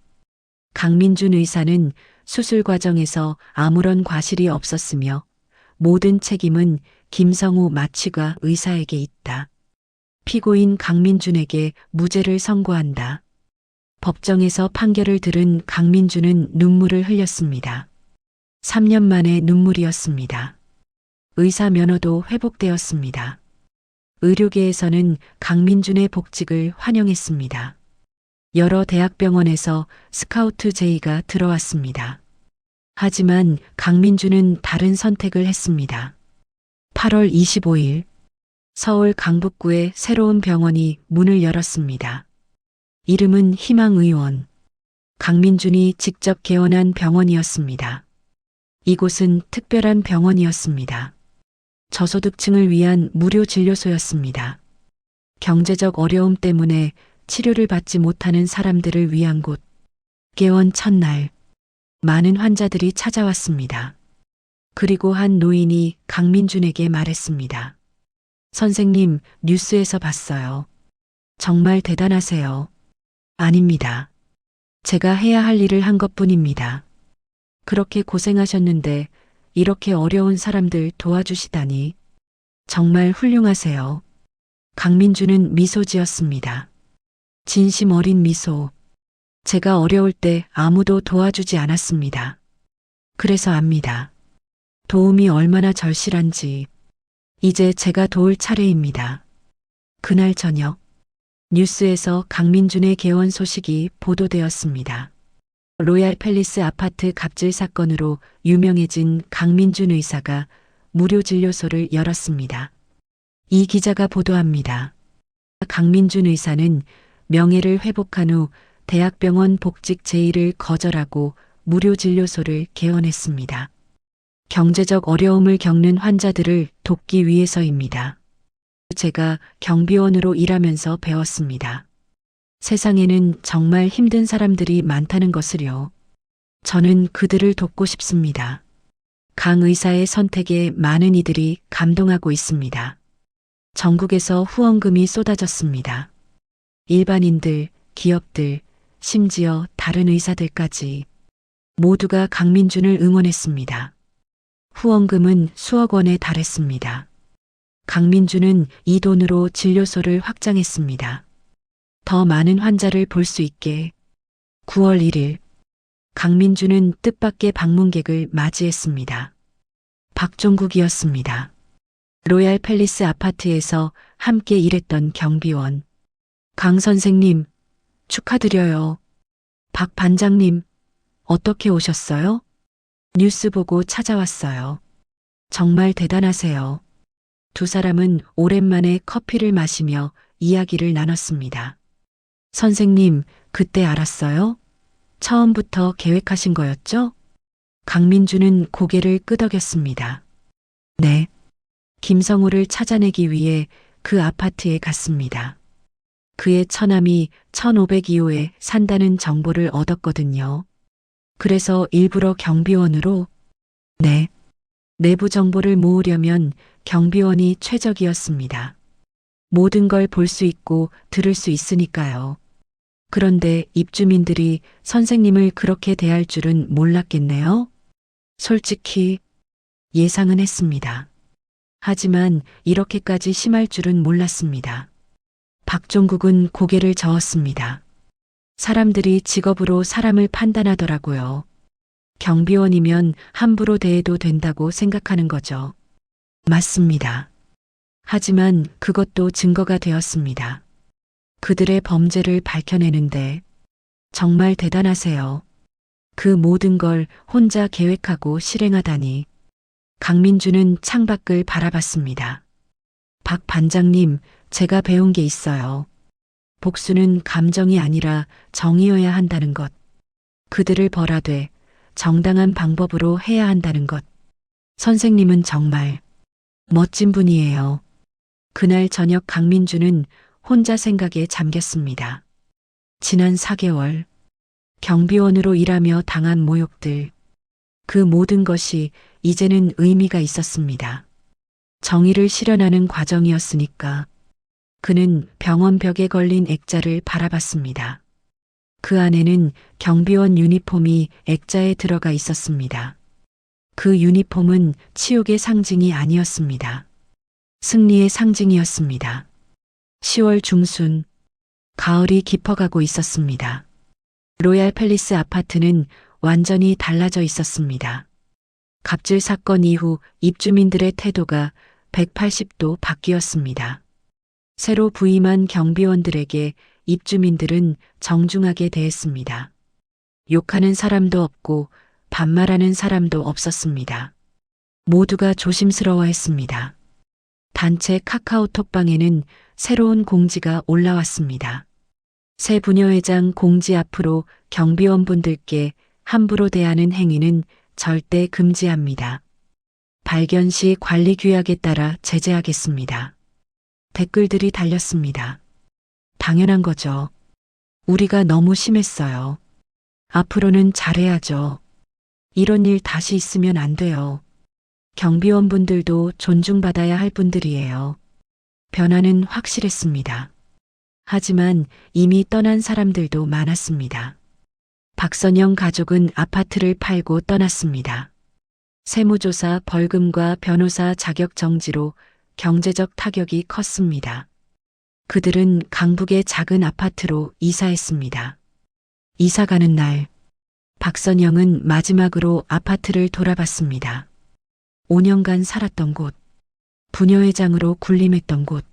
[SPEAKER 3] 강민준 의사는 수술 과정에서 아무런 과실이 없었으며 모든 책임은 김성우 마취과 의사에게 있다. 피고인 강민준에게 무죄를 선고한다. 법정에서 판결을 들은 강민준은 눈물을 흘렸습니다. 3년 만에 눈물이었습니다. 의사 면허도 회복되었습니다. 의료계에서는 강민준의 복직을 환영했습니다. 여러 대학병원에서 스카우트 제의가 들어왔습니다. 하지만 강민준은 다른 선택을 했습니다. 8월 25일 서울 강북구에 새로운 병원이 문을 열었습니다. 이름은 희망의원. 강민준이 직접 개원한 병원이었습니다. 이곳은 특별한 병원이었습니다. 저소득층을 위한 무료 진료소였습니다. 경제적 어려움 때문에 치료를 받지 못하는 사람들을 위한 곳. 개원 첫날, 많은 환자들이 찾아왔습니다. 그리고 한 노인이 강민준에게 말했습니다. 선생님, 뉴스에서 봤어요. 정말 대단하세요. 아닙니다. 제가 해야 할 일을 한 것뿐입니다. 그렇게 고생하셨는데 이렇게 어려운 사람들 도와주시다니. 정말 훌륭하세요. 강민주는 미소 지었습니다. 진심 어린 미소. 제가 어려울 때 아무도 도와주지 않았습니다. 그래서 압니다. 도움이 얼마나 절실한지. 이제 제가 도울 차례입니다. 그날 저녁, 뉴스에서 강민준의 개원 소식이 보도되었습니다. 로얄 팰리스 아파트 갑질 사건으로 유명해진 강민준 의사가 무료 진료소를 열었습니다. 이 기자가 보도합니다. 강민준 의사는 명예를 회복한 후 대학병원 복직 제의를 거절하고 무료 진료소를 개원했습니다. 경제적 어려움을 겪는 환자들을 돕기 위해서입니다. 제가 경비원으로 일하면서 배웠습니다. 세상에는 정말 힘든 사람들이 많다는 것을요. 저는 그들을 돕고 싶습니다. 강 의사의 선택에 많은 이들이 감동하고 있습니다. 전국에서 후원금이 쏟아졌습니다. 일반인들, 기업들, 심지어 다른 의사들까지 모두가 강민준을 응원했습니다. 후원금은 수억 원에 달했습니다. 강민준은 이 돈으로 진료소를 확장했습니다. 더 많은 환자를 볼 수 있게. 9월 1일 강민준은 뜻밖의 방문객을 맞이했습니다. 박종국이었습니다. 로얄 팰리스 아파트에서 함께 일했던 경비원. 강 선생님, 축하드려요. 박 반장님, 어떻게 오셨어요? 뉴스 보고 찾아왔어요. 정말 대단하세요. 두 사람은 오랜만에 커피를 마시며 이야기를 나눴습니다. 선생님, 그때 알았어요? 처음부터 계획하신 거였죠? 강민주는 고개를 끄덕였습니다. 네. 김성우를 찾아내기 위해 그 아파트에 갔습니다. 그의 처남이 1502호에 산다는 정보를 얻었거든요. 그래서 일부러 경비원으로 네. 내부 정보를 모으려면 경비원이 최적이었습니다. 모든 걸 볼 수 있고 들을 수 있으니까요. 그런데 입주민들이 선생님을 그렇게 대할 줄은 몰랐겠네요. 솔직히 예상은 했습니다. 하지만 이렇게까지 심할 줄은 몰랐습니다. 박종국은 고개를 저었습니다. 사람들이 직업으로 사람을 판단하더라고요. 경비원이면 함부로 대해도 된다고 생각하는 거죠. 맞습니다. 하지만 그것도 증거가 되었습니다. 그들의 범죄를 밝혀내는데 정말 대단하세요. 그 모든 걸 혼자 계획하고 실행하다니. 강민주는 창밖을 바라봤습니다. 박 반장님, 제가 배운 게 있어요. 복수는 감정이 아니라 정의여야 한다는 것. 그들을 벌하되 정당한 방법으로 해야 한다는 것. 선생님은 정말 멋진 분이에요. 그날 저녁 강민주는 혼자 생각에 잠겼습니다. 지난 4개월 경비원으로 일하며 당한 모욕들. 그 모든 것이 이제는 의미가 있었습니다. 정의를 실현하는 과정이었으니까. 그는 병원 벽에 걸린 액자를 바라봤습니다. 그 안에는 경비원 유니폼이 액자에 들어가 있었습니다. 그 유니폼은 치욕의 상징이 아니었습니다. 승리의 상징이었습니다. 10월 중순, 가을이 깊어가고 있었습니다. 로얄 팰리스 아파트는 완전히 달라져 있었습니다. 갑질 사건 이후 입주민들의 태도가 180도 바뀌었습니다. 새로 부임한 경비원들에게 입주민들은 정중하게 대했습니다. 욕하는 사람도 없고 반말하는 사람도 없었습니다. 모두가 조심스러워했습니다. 단체 카카오톡방에는 새로운 공지가 올라왔습니다. 새 부녀회장 공지 앞으로 경비원분들께 함부로 대하는 행위는 절대 금지합니다. 발견 시 관리 규약에 따라 제재하겠습니다. 댓글들이 달렸습니다. 당연한 거죠. 우리가 너무 심했어요. 앞으로는 잘해야죠. 이런 일 다시 있으면 안 돼요. 경비원분들도 존중받아야 할 분들이에요. 변화는 확실했습니다. 하지만 이미 떠난 사람들도 많았습니다. 박선영 가족은 아파트를 팔고 떠났습니다. 세무조사 벌금과 변호사 자격 정지로 경제적 타격이 컸습니다. 그들은 강북의 작은 아파트로 이사했습니다. 이사 가는 날, 박선영은 마지막으로 아파트를 돌아봤습니다. 5년간 살았던 곳, 부녀회장으로 군림했던 곳,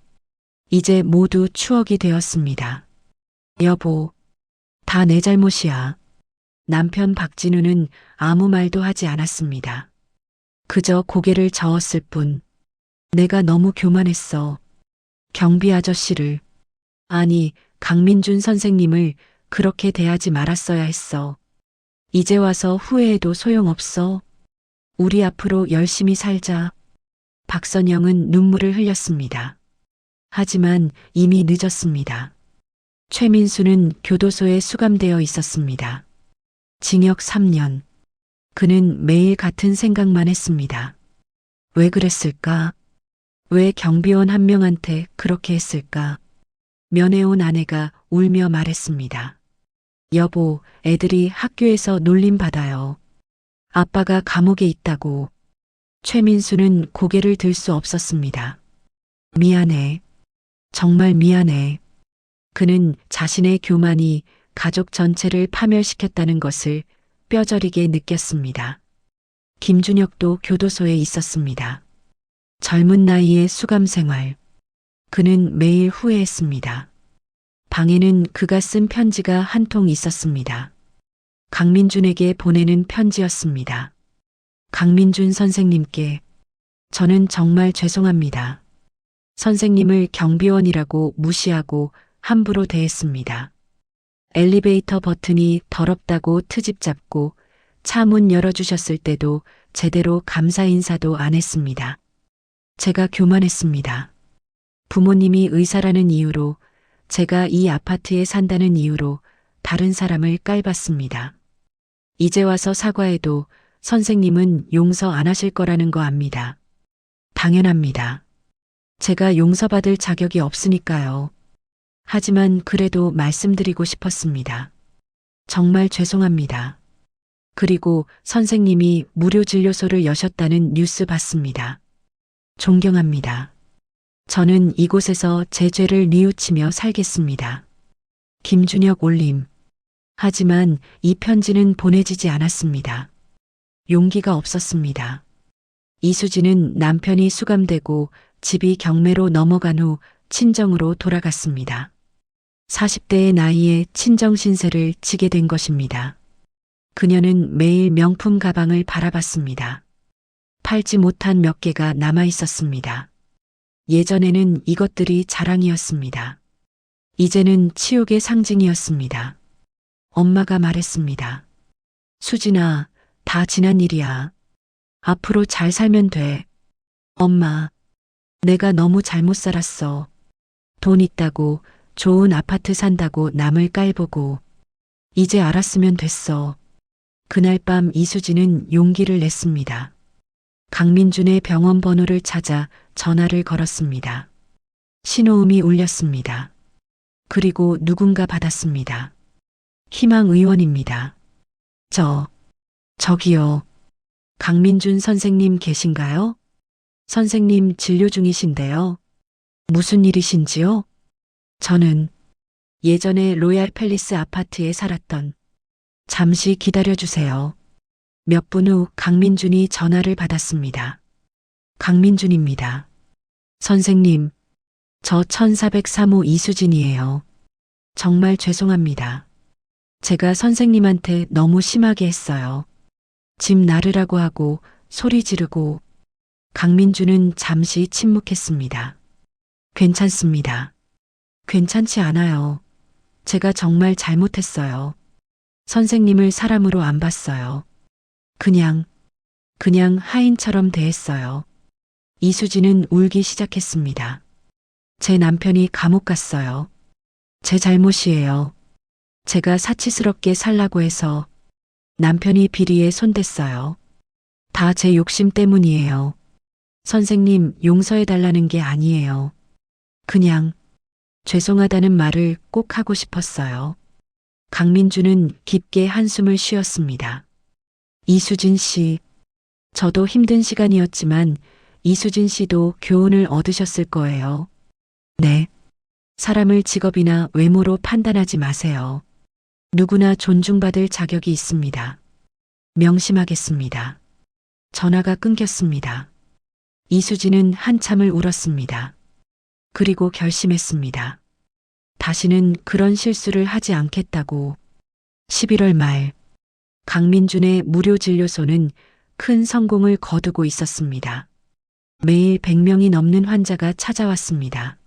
[SPEAKER 3] 이제 모두 추억이 되었습니다. 여보, 다 내 잘못이야. 남편 박진우는 아무 말도 하지 않았습니다. 그저 고개를 저었을 뿐. 내가 너무 교만했어. 경비 아저씨를, 아니, 강민준 선생님을 그렇게 대하지 말았어야 했어. 이제 와서 후회해도 소용없어. 우리 앞으로 열심히 살자. 박선영은 눈물을 흘렸습니다. 하지만 이미 늦었습니다. 최민수는 교도소에 수감되어 있었습니다. 징역 3년. 그는 매일 같은 생각만 했습니다. 왜 그랬을까? 왜 경비원 한 명한테 그렇게 했을까? 면회 온 아내가 울며 말했습니다. 여보, 애들이 학교에서 놀림받아요. 아빠가 감옥에 있다고. 최민수는 고개를 들 수 없었습니다. 미안해. 정말 미안해. 그는 자신의 교만이 가족 전체를 파멸시켰다는 것을 뼈저리게 느꼈습니다. 김준혁도 교도소에 있었습니다. 젊은 나이의 수감 생활. 그는 매일 후회했습니다. 방에는 그가 쓴 편지가 한 통 있었습니다. 강민준에게 보내는 편지였습니다. 강민준 선생님께 저는 정말 죄송합니다. 선생님을 경비원이라고 무시하고 함부로 대했습니다. 엘리베이터 버튼이 더럽다고 트집 잡고 차 문 열어주셨을 때도 제대로 감사 인사도 안 했습니다. 제가 교만했습니다. 부모님이 의사라는 이유로 제가 이 아파트에 산다는 이유로 다른 사람을 깔봤습니다. 이제 와서 사과해도 선생님은 용서 안 하실 거라는 거 압니다. 당연합니다. 제가 용서받을 자격이 없으니까요. 하지만 그래도 말씀드리고 싶었습니다. 정말 죄송합니다. 그리고 선생님이 무료 진료소를 여셨다는 뉴스 봤습니다. 존경합니다. 저는 이곳에서 제 죄를 뉘우치며 살겠습니다. 김준혁 올림. 하지만 이 편지는 보내지지 않았습니다. 용기가 없었습니다. 이수진은 남편이 수감되고 집이 경매로 넘어간 후 친정으로 돌아갔습니다. 40대의 나이에 친정 신세를 지게 된 것입니다. 그녀는 매일 명품 가방을 바라봤습니다. 팔지 못한 몇 개가 남아 있었습니다. 예전에는 이것들이 자랑이었습니다. 이제는 치욕의 상징이었습니다. 엄마가 말했습니다. 수진아, 다 지난 일이야. 앞으로 잘 살면 돼. 엄마, 내가 너무 잘못 살았어. 돈 있다고, 좋은 아파트 산다고 남을 깔보고. 이제 알았으면 됐어. 그날 밤 이수진은 용기를 냈습니다. 강민준의 병원 번호를 찾아 전화를 걸었습니다. 신호음이 울렸습니다. 그리고 누군가 받았습니다. 희망 의원입니다. 저기요. 강민준 선생님 계신가요? 선생님 진료 중이신데요. 무슨 일이신지요? 저는 예전에 로얄 팰리스 아파트에 살았던. 잠시 기다려주세요. 몇 분 후 강민준이 전화를 받았습니다. 강민준입니다. 선생님, 저 1403호 이수진이에요. 정말 죄송합니다. 제가 선생님한테 너무 심하게 했어요. 집 나르라고 하고 소리 지르고. 강민준은 잠시 침묵했습니다. 괜찮습니다. 괜찮지 않아요. 제가 정말 잘못했어요. 선생님을 사람으로 안 봤어요. 그냥 하인처럼 대했어요. 이수진은 울기 시작했습니다. 제 남편이 감옥 갔어요. 제 잘못이에요. 제가 사치스럽게 살라고 해서 남편이 비리에 손댔어요. 다 제 욕심 때문이에요. 선생님 용서해달라는 게 아니에요. 그냥 죄송하다는 말을 꼭 하고 싶었어요. 강민준은 깊게 한숨을 쉬었습니다. 이수진 씨, 저도 힘든 시간이었지만 이수진 씨도 교훈을 얻으셨을 거예요. 네. 사람을 직업이나 외모로 판단하지 마세요. 누구나 존중받을 자격이 있습니다. 명심하겠습니다. 전화가 끊겼습니다. 이수진은 한참을 울었습니다. 그리고 결심했습니다. 다시는 그런 실수를 하지 않겠다고. 11월 말, 강민준의 무료 진료소는 큰 성공을 거두고 있었습니다. 매일 100명이 넘는 환자가 찾아왔습니다.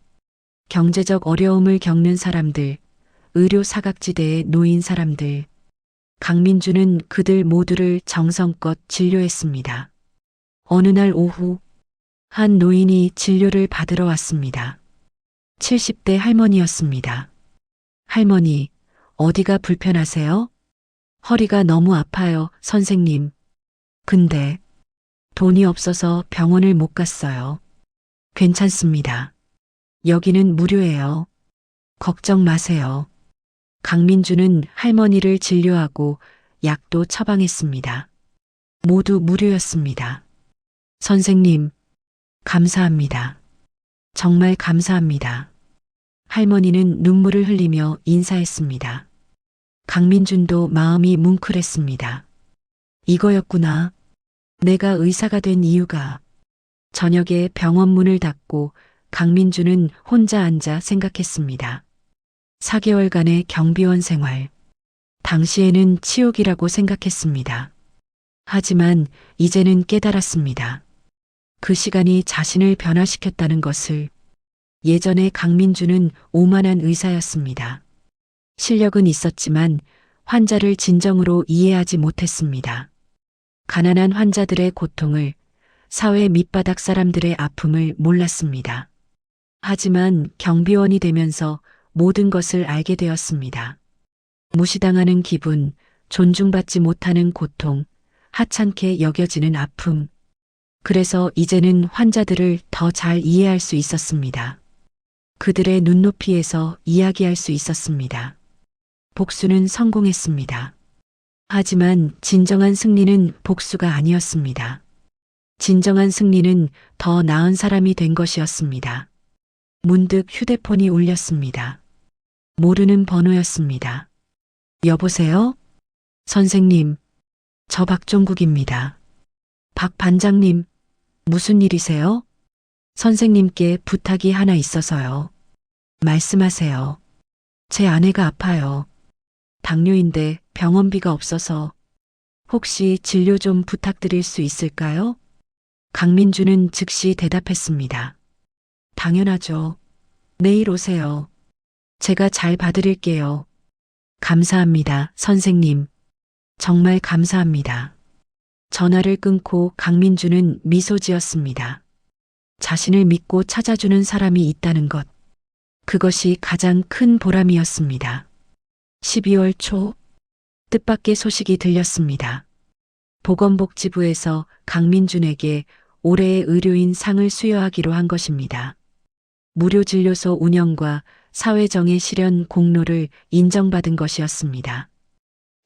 [SPEAKER 3] 경제적 어려움을 겪는 사람들, 의료 사각지대에 놓인 사람들. 강민준은 그들 모두를 정성껏 진료했습니다. 어느 날 오후, 한 노인이 진료를 받으러 왔습니다. 70대 할머니였습니다. 할머니, 어디가 불편하세요? 허리가 너무 아파요, 선생님. 근데 돈이 없어서 병원을 못 갔어요. 괜찮습니다. 여기는 무료예요. 걱정 마세요. 강민준은 할머니를 진료하고 약도 처방했습니다. 모두 무료였습니다. 선생님, 감사합니다. 정말 감사합니다. 할머니는 눈물을 흘리며 인사했습니다. 강민준도 마음이 뭉클했습니다. 이거였구나. 내가 의사가 된 이유가. 저녁에 병원 문을 닫고 강민준은 혼자 앉아 생각했습니다. 4개월간의 경비원 생활. 당시에는 치욕이라고 생각했습니다. 하지만 이제는 깨달았습니다. 그 시간이 자신을 변화시켰다는 것을. 예전에 강민준은 오만한 의사였습니다. 실력은 있었지만 환자를 진정으로 이해하지 못했습니다. 가난한 환자들의 고통을, 사회 밑바닥 사람들의 아픔을 몰랐습니다. 하지만 경비원이 되면서 모든 것을 알게 되었습니다. 무시당하는 기분, 존중받지 못하는 고통, 하찮게 여겨지는 아픔. 그래서 이제는 환자들을 더 잘 이해할 수 있었습니다. 그들의 눈높이에서 이야기할 수 있었습니다. 복수는 성공했습니다. 하지만 진정한 승리는 복수가 아니었습니다. 진정한 승리는 더 나은 사람이 된 것이었습니다. 문득 휴대폰이 울렸습니다. 모르는 번호였습니다. 여보세요? 선생님, 저 박종국입니다. 박 반장님, 무슨 일이세요? 선생님께 부탁이 하나 있어서요. 말씀하세요. 제 아내가 아파요. 당뇨인데 병원비가 없어서 혹시 진료 좀 부탁드릴 수 있을까요? 강민주는 즉시 대답했습니다. 당연하죠. 내일 오세요. 제가 잘 봐드릴게요. 감사합니다, 선생님. 정말 감사합니다. 전화를 끊고 강민주는 미소 지었습니다. 자신을 믿고 찾아주는 사람이 있다는 것. 그것이 가장 큰 보람이었습니다. 12월 초, 뜻밖의 소식이 들렸습니다. 보건복지부에서 강민준에게 올해의 의료인 상을 수여하기로 한 것입니다. 무료 진료소 운영과 사회정의 실현 공로를 인정받은 것이었습니다.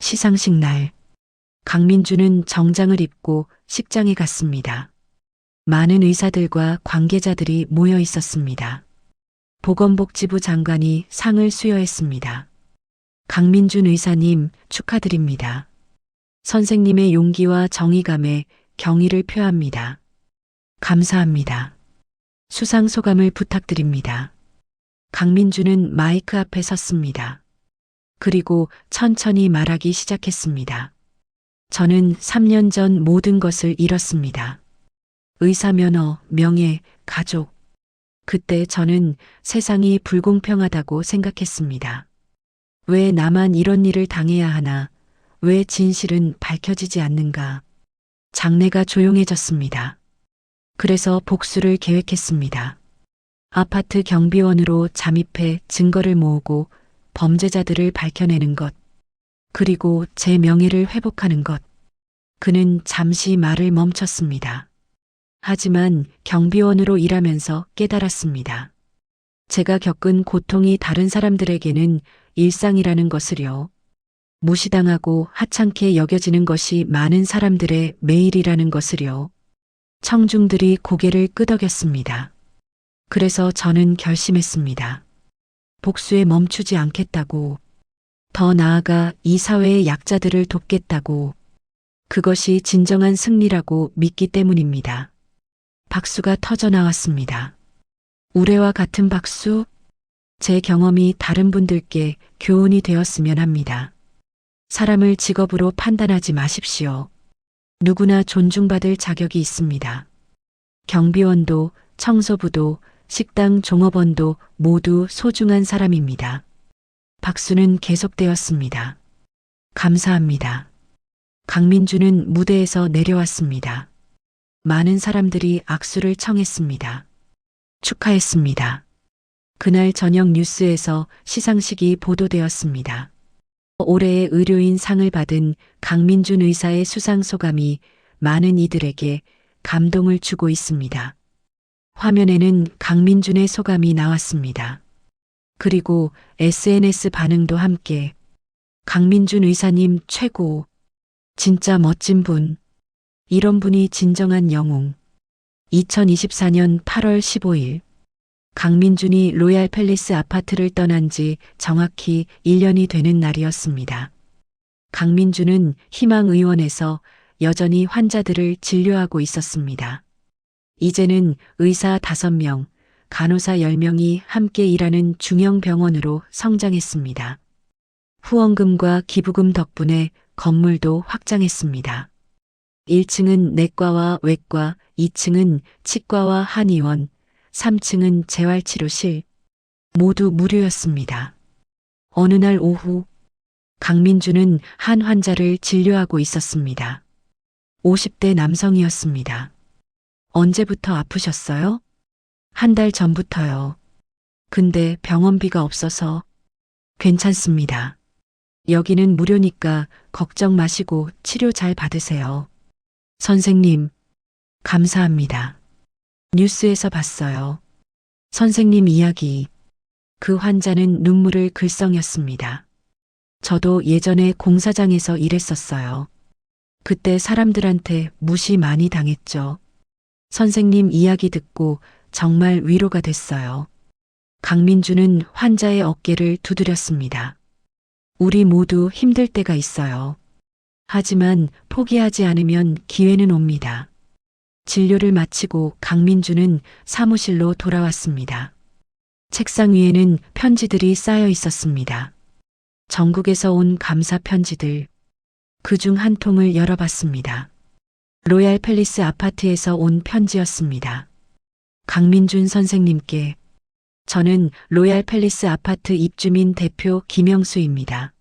[SPEAKER 3] 시상식 날, 강민주는 정장을 입고 식장에 갔습니다. 많은 의사들과 관계자들이 모여 있었습니다. 보건복지부 장관이 상을 수여했습니다. 강민준 의사님 축하드립니다. 선생님의 용기와 정의감에 경의를 표합니다. 감사합니다. 수상 소감을 부탁드립니다. 강민주는 마이크 앞에 섰습니다. 그리고 천천히 말하기 시작했습니다. 저는 3년 전 모든 것을 잃었습니다. 의사 면허, 명예, 가족. 그때 저는 세상이 불공평하다고 생각했습니다. 왜 나만 이런 일을 당해야 하나? 왜 진실은 밝혀지지 않는가? 장래가 조용해졌습니다. 그래서 복수를 계획했습니다. 아파트 경비원으로 잠입해 증거를 모으고 범죄자들을 밝혀내는 것. 그리고 제 명예를 회복하는 것. 그는 잠시 말을 멈췄습니다. 하지만 경비원으로 일하면서 깨달았습니다. 제가 겪은 고통이 다른 사람들에게는 일상이라는 것을요. 무시당하고 하찮게 여겨지는 것이 많은 사람들의 매일이라는 것을요. 청중들이 고개를 끄덕였습니다. 그래서 저는 결심했습니다. 복수에 멈추지 않겠다고. 더 나아가 이 사회의 약자들을 돕겠다고. 그것이 진정한 승리라고 믿기 때문입니다. 박수가 터져 나왔습니다. 우레와 같은 박수? 제 경험이 다른 분들께 교훈이 되었으면 합니다. 사람을 직업으로 판단하지 마십시오. 누구나 존중받을 자격이 있습니다. 경비원도, 청소부도, 식당 종업원도 모두 소중한 사람입니다. 박수는 계속되었습니다. 감사합니다. 강민주는 무대에서 내려왔습니다. 많은 사람들이 악수를 청했습니다. 축하했습니다. 그날 저녁 뉴스에서 시상식이 보도되었습니다. 올해의 의료인 상을 받은 강민준 의사의 수상 소감이 많은 이들에게 감동을 주고 있습니다. 화면에는 강민준의 소감이 나왔습니다. 그리고 SNS 반응도 함께 강민준 의사님 최고. 진짜 멋진 분. 이런 분이 진정한 영웅. 2024년 8월 15일 강민준이 로얄 팰리스 아파트를 떠난 지 정확히 1년이 되는 날이었습니다. 강민준은 희망의원에서 여전히 환자들을 진료하고 있었습니다. 이제는 의사 5명, 간호사 10명이 함께 일하는 중형 병원으로 성장했습니다. 후원금과 기부금 덕분에 건물도 확장했습니다. 1층은 내과와 외과, 2층은 치과와 한의원, 3층은 재활치료실. 모두 무료였습니다. 어느 날 오후, 강민주는 한 환자를 진료하고 있었습니다. 50대 남성이었습니다. 언제부터 아프셨어요? 한 달 전부터요. 근데 병원비가 없어서 괜찮습니다. 여기는 무료니까 걱정 마시고 치료 잘 받으세요. 선생님, 감사합니다. 뉴스에서 봤어요. 선생님 이야기. 그 환자는 눈물을 글썽였습니다. 저도 예전에 공사장에서 일했었어요. 그때 사람들한테 무시 많이 당했죠. 선생님 이야기 듣고 정말 위로가 됐어요. 강민주는 환자의 어깨를 두드렸습니다. 우리 모두 힘들 때가 있어요. 하지만 포기하지 않으면 기회는 옵니다. 진료를 마치고 강민주는 사무실로 돌아왔습니다. 책상 위에는 편지들이 쌓여 있었습니다. 전국에서 온 감사 편지들. 그중 한 통을 열어봤습니다. 로얄 팰리스 아파트에서 온 편지였습니다. 강민준 선생님께. 저는 로얄 팰리스 아파트 입주민 대표 김영수입니다.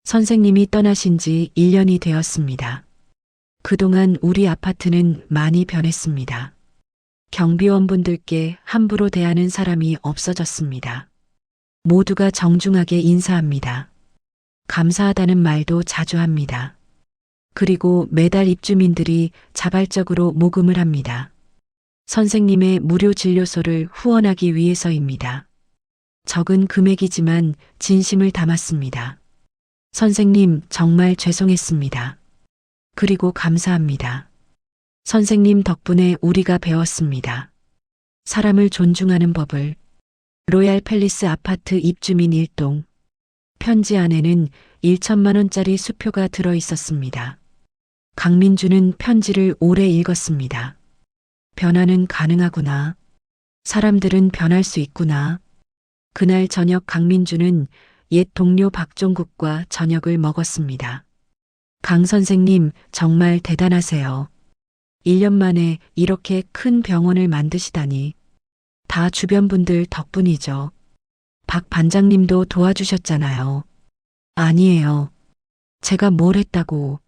[SPEAKER 3] 선생님이 떠나신 지 1년이 되었습니다. 그동안 우리 아파트는 많이 변했습니다. 경비원분들께 함부로 대하는 사람이 없어졌습니다. 모두가 정중하게 인사합니다. 감사하다는 말도 자주 합니다. 그리고 매달 입주민들이 자발적으로 모금을 합니다. 선생님의 무료 진료소를 후원하기 위해서입니다. 적은 금액이지만 진심을 담았습니다. 선생님 정말 죄송했습니다. 그리고 감사합니다. 선생님 덕분에 우리가 배웠습니다. 사람을 존중하는 법을. 로얄 팰리스 아파트 입주민 1동. 편지 안에는 1천만 원짜리 수표가 들어 있었습니다. 강민주는 편지를 오래 읽었습니다. 변화는 가능하구나. 사람들은 변할 수 있구나. 그날 저녁 강민주는 옛 동료 박종국과 저녁을 먹었습니다. 강 선생님 정말 대단하세요. 1년 만에 이렇게 큰 병원을 만드시다니. 다 주변 분들 덕분이죠. 박 반장님도 도와주셨잖아요. 아니에요. 제가 뭘 했다고.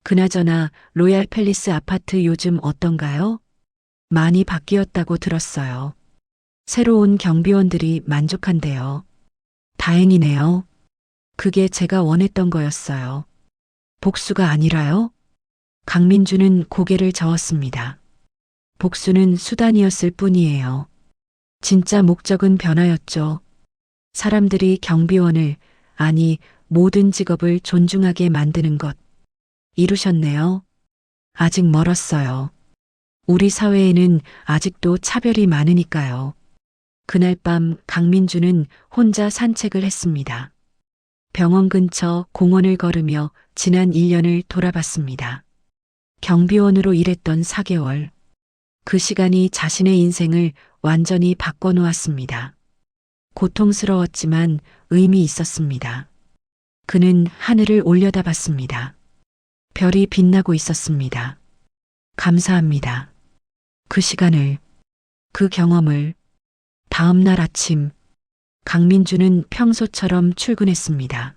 [SPEAKER 3] 그나저나 로얄 팰리스 아파트 요즘 어떤가요? 많이 바뀌었다고 들었어요. 새로운 경비원들이 만족한대요. 다행이네요. 그게 제가 원했던 거였어요. 복수가 아니라요? 강민주는 고개를 저었습니다. 복수는 수단이었을 뿐이에요. 진짜 목적은 변화였죠. 사람들이 경비원을, 아니 모든 직업을 존중하게 만드는 것. 이루셨네요. 아직 멀었어요. 우리 사회에는 아직도 차별이 많으니까요. 그날 밤 강민주는 혼자 산책을 했습니다. 병원 근처 공원을 걸으며 지난 1년을 돌아봤습니다. 경비원으로 일했던 4개월. 그 시간이 자신의 인생을 완전히 바꿔놓았습니다. 고통스러웠지만 의미 있었습니다. 그는 하늘을 올려다봤습니다. 별이 빛나고 있었습니다. 감사합니다. 그 시간을, 그 경험을. 다음 날 아침, 강민주는 평소처럼 출근했습니다.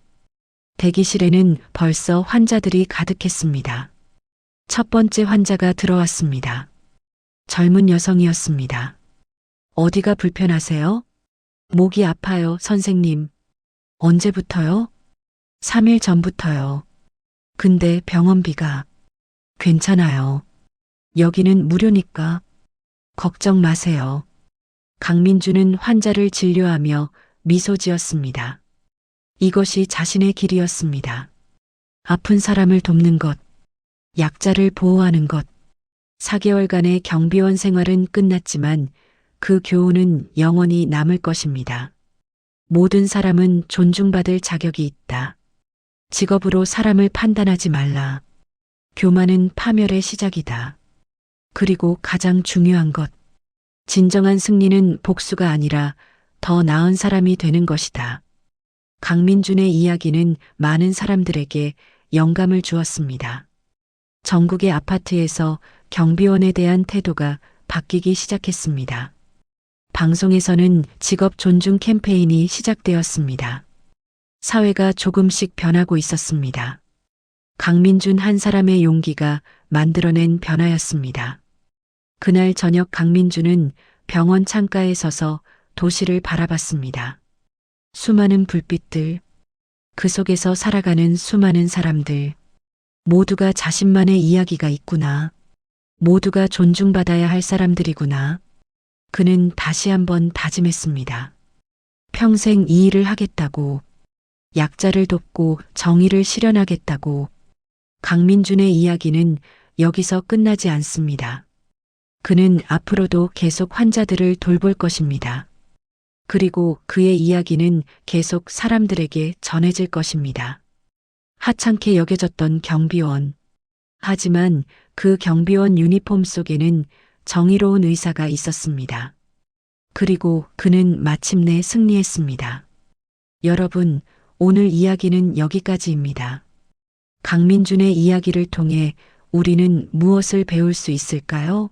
[SPEAKER 3] 대기실에는 벌써 환자들이 가득했습니다. 첫 번째 환자가 들어왔습니다. 젊은 여성이었습니다. 어디가 불편하세요? 목이 아파요, 선생님. 언제부터요? 3일 전부터요. 근데 병원비가. 괜찮아요. 여기는 무료니까. 걱정 마세요. 강민주는 환자를 진료하며 미소 지었습니다. 이것이 자신의 길이었습니다. 아픈 사람을 돕는 것, 약자를 보호하는 것. 4개월간의 경비원 생활은 끝났지만 그 교훈은 영원히 남을 것입니다. 모든 사람은 존중받을 자격이 있다. 직업으로 사람을 판단하지 말라. 교만은 파멸의 시작이다. 그리고 가장 중요한 것. 진정한 승리는 복수가 아니라 더 나은 사람이 되는 것이다. 강민준의 이야기는 많은 사람들에게 영감을 주었습니다. 전국의 아파트에서 경비원에 대한 태도가 바뀌기 시작했습니다. 방송에서는 직업 존중 캠페인이 시작되었습니다. 사회가 조금씩 변하고 있었습니다. 강민준 한 사람의 용기가 만들어낸 변화였습니다. 그날 저녁 강민주는 병원 창가에 서서 도시를 바라봤습니다. 수많은 불빛들, 그 속에서 살아가는 수많은 사람들, 모두가 자신만의 이야기가 있구나. 모두가 존중받아야 할 사람들이구나. 그는 다시 한번 다짐했습니다. 평생 이 일을 하겠다고, 약자를 돕고 정의를 실현하겠다고. 강민준의 이야기는 여기서 끝나지 않습니다. 그는 앞으로도 계속 환자들을 돌볼 것입니다. 그리고 그의 이야기는 계속 사람들에게 전해질 것입니다. 하찮게 여겨졌던 경비원. 하지만 그 경비원 유니폼 속에는 정의로운 의사가 있었습니다. 그리고 그는 마침내 승리했습니다. 여러분, 오늘 이야기는 여기까지입니다. 강민준의 이야기를 통해 우리는 무엇을 배울 수 있을까요?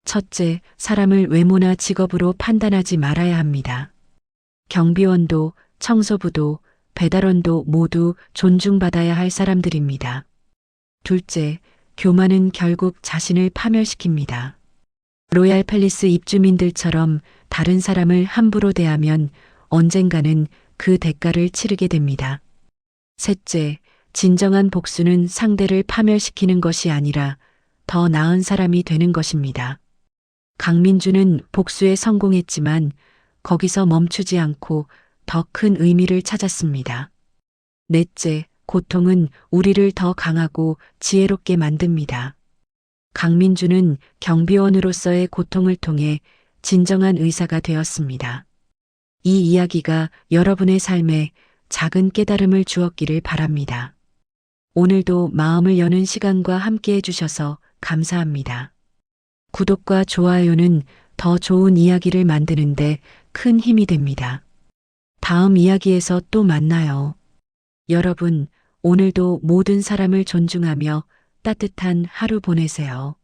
[SPEAKER 3] 첫째, 사람을 외모나 직업으로 판단하지 말아야 합니다. 경비원도, 청소부도, 배달원도 모두 존중받아야 할 사람들입니다. 둘째, 교만은 결국 자신을 파멸시킵니다. 로얄 팰리스 입주민들처럼 다른 사람을 함부로 대하면 언젠가는 그 대가를 치르게 됩니다. 셋째, 진정한 복수는 상대를 파멸시키는 것이 아니라 더 나은 사람이 되는 것입니다. 강민주는 복수에 성공했지만 거기서 멈추지 않고 더 큰 의미를 찾았습니다. 넷째, 고통은 우리를 더 강하고 지혜롭게 만듭니다. 강민주는 경비원으로서의 고통을 통해 진정한 의사가 되었습니다. 이 이야기가 여러분의 삶에 작은 깨달음을 주었기를 바랍니다. 오늘도 마음을 여는 시간과 함께 해주셔서 감사합니다. 구독과 좋아요는 더 좋은 이야기를 만드는데 큰 힘이 됩니다. 다음 이야기에서 또 만나요. 여러분, 오늘도 모든 사람을 존중하며 따뜻한 하루 보내세요.